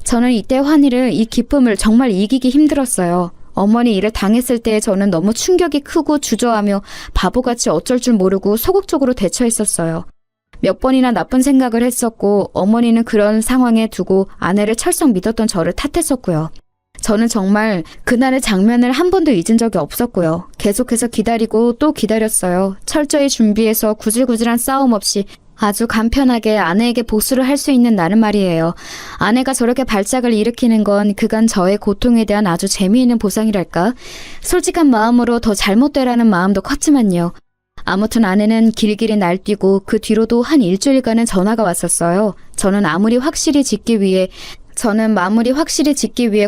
저는 이때 환희를, 이 기쁨을 정말 이기기 힘들었어요. 어머니 일을 당했을 때 저는 너무 충격이 크고 주저하며 바보같이 어쩔 줄 모르고 소극적으로 대처했었어요. 몇 번이나 나쁜 생각을 했었고 어머니는 그런 상황에 두고 아내를 철썩 믿었던 저를 탓했었고요. 저는 정말 그날의 장면을 한 번도 잊은 적이 없었고요. 계속해서 기다리고 또 기다렸어요. 철저히 준비해서 구질구질한 싸움 없이 아주 간편하게 아내에게 복수를 할 수 있는 날은 말이에요. 아내가 저렇게 발작을 일으키는 건 그간 저의 고통에 대한 아주 재미있는 보상이랄까? 솔직한 마음으로 더 잘못되라는 마음도 컸지만요. 아무튼 아내는 길길이 날뛰고 그 뒤로도 한 일주일간은 전화가 왔었어요. 저는 마무리 확실히 짓기 위해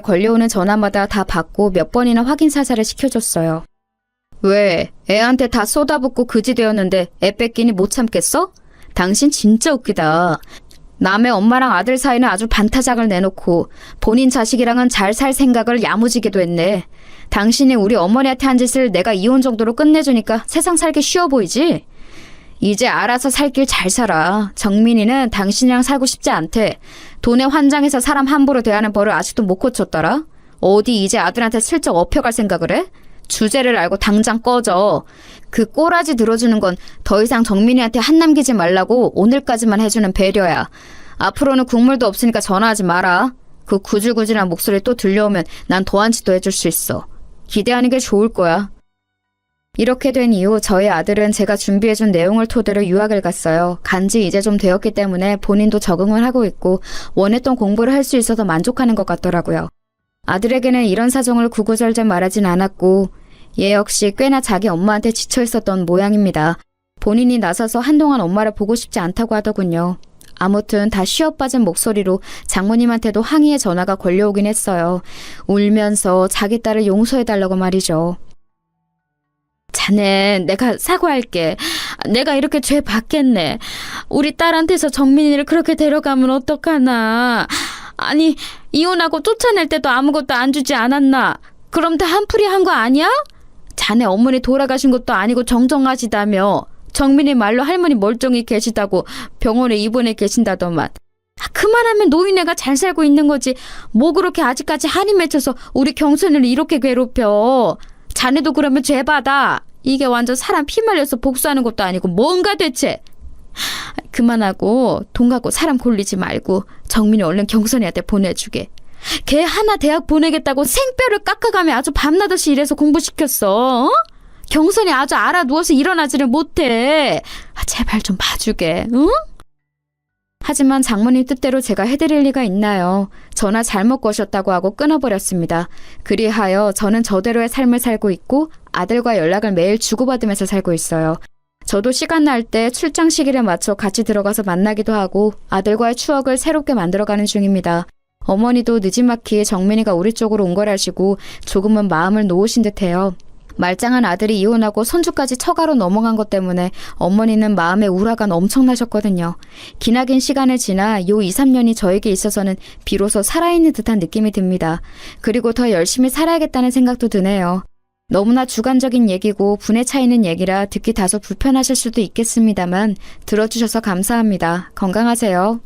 걸려오는 전화마다 다 받고 몇 번이나 확인 사살을 시켜줬어요. 왜? 애한테 다 쏟아붓고 그지 되었는데 애 뺏기니 못 참겠어? 당신 진짜 웃기다. 남의 엄마랑 아들 사이는 아주 반타작을 내놓고 본인 자식이랑은 잘 살 생각을 야무지게도 했네. 당신이 우리 어머니한테 한 짓을 내가 이혼 정도로 끝내주니까 세상 살기 쉬워 보이지? 이제 알아서 살 길 잘 살아. 정민이는 당신이랑 살고 싶지 않대. 돈에 환장해서 사람 함부로 대하는 벌을 아직도 못 고쳤더라. 어디 이제 아들한테 슬쩍 업혀갈 생각을 해? 주제를 알고 당장 꺼져. 그 꼬라지 들어주는 건 더 이상 정민이한테 한 남기지 말라고 오늘까지만 해주는 배려야. 앞으로는 국물도 없으니까 전화하지 마라. 그 구질구질한 목소리 또 들려오면 난 더한 짓도 해줄 수 있어. 기대하는 게 좋을 거야. 이렇게 된 이후 저희 아들은 제가 준비해준 내용을 토대로 유학을 갔어요. 간지 이제 좀 되었기 때문에 본인도 적응을 하고 있고 원했던 공부를 할 수 있어서 만족하는 것 같더라고요. 아들에게는 이런 사정을 구구절절 말하진 않았고 얘 역시 꽤나 자기 엄마한테 지쳐 있었던 모양입니다. 본인이 나서서 한동안 엄마를 보고 싶지 않다고 하더군요. 아무튼 다 쉬어빠진 목소리로 장모님한테도 항의의 전화가 걸려오긴 했어요. 울면서 자기 딸을 용서해달라고 말이죠. 자네, 내가 사과할게. 내가 이렇게 죄 받겠네. 우리 딸한테서 정민이를 그렇게 데려가면 어떡하나. 아니, 이혼하고 쫓아낼 때도 아무것도 안 주지 않았나. 그럼 다 한풀이 한 거 아니야? 자네 어머니 돌아가신 것도 아니고 정정하시다며. 정민이 말로 할머니 멀쩡히 계시다고 병원에 입원해 계신다더만. 그만하면 노인네가 잘 살고 있는 거지. 뭐 그렇게 아직까지 한이 맺혀서 우리 경선이를 이렇게 괴롭혀. 자네도 그러면 죄 받아. 이게 완전 사람 피 말려서 복수하는 것도 아니고 뭔가 대체. 그만하고 돈 갖고 사람 골리지 말고 정민이 얼른 경선이한테 보내주게. 걔 하나 대학 보내겠다고 생뼈를 깎아가며 아주 밤낮없이 일해서 공부시켰어. 어? 경선이 아주 알아 누워서 일어나지를 못해. 제발 좀 봐주게. 응? 하지만 장모님 뜻대로 제가 해드릴 리가 있나요? 전화 잘못 거셨다고 하고 끊어버렸습니다. 그리하여 저는 저대로의 삶을 살고 있고 아들과 연락을 매일 주고받으면서 살고 있어요. 저도 시간 날 때 출장 시기를 맞춰 같이 들어가서 만나기도 하고 아들과의 추억을 새롭게 만들어가는 중입니다. 어머니도 느지막이 정민이가 우리 쪽으로 온 걸 아시고 조금은 마음을 놓으신 듯해요. 말짱한 아들이 이혼하고 손주까지 처가로 넘어간 것 때문에 어머니는 마음의 우라가 엄청나셨거든요. 기나긴 시간을 지나 요 2, 3년이 저에게 있어서는 비로소 살아있는 듯한 느낌이 듭니다. 그리고 더 열심히 살아야겠다는 생각도 드네요. 너무나 주관적인 얘기고 분에 차이는 얘기라 듣기 다소 불편하실 수도 있겠습니다만 들어주셔서 감사합니다. 건강하세요.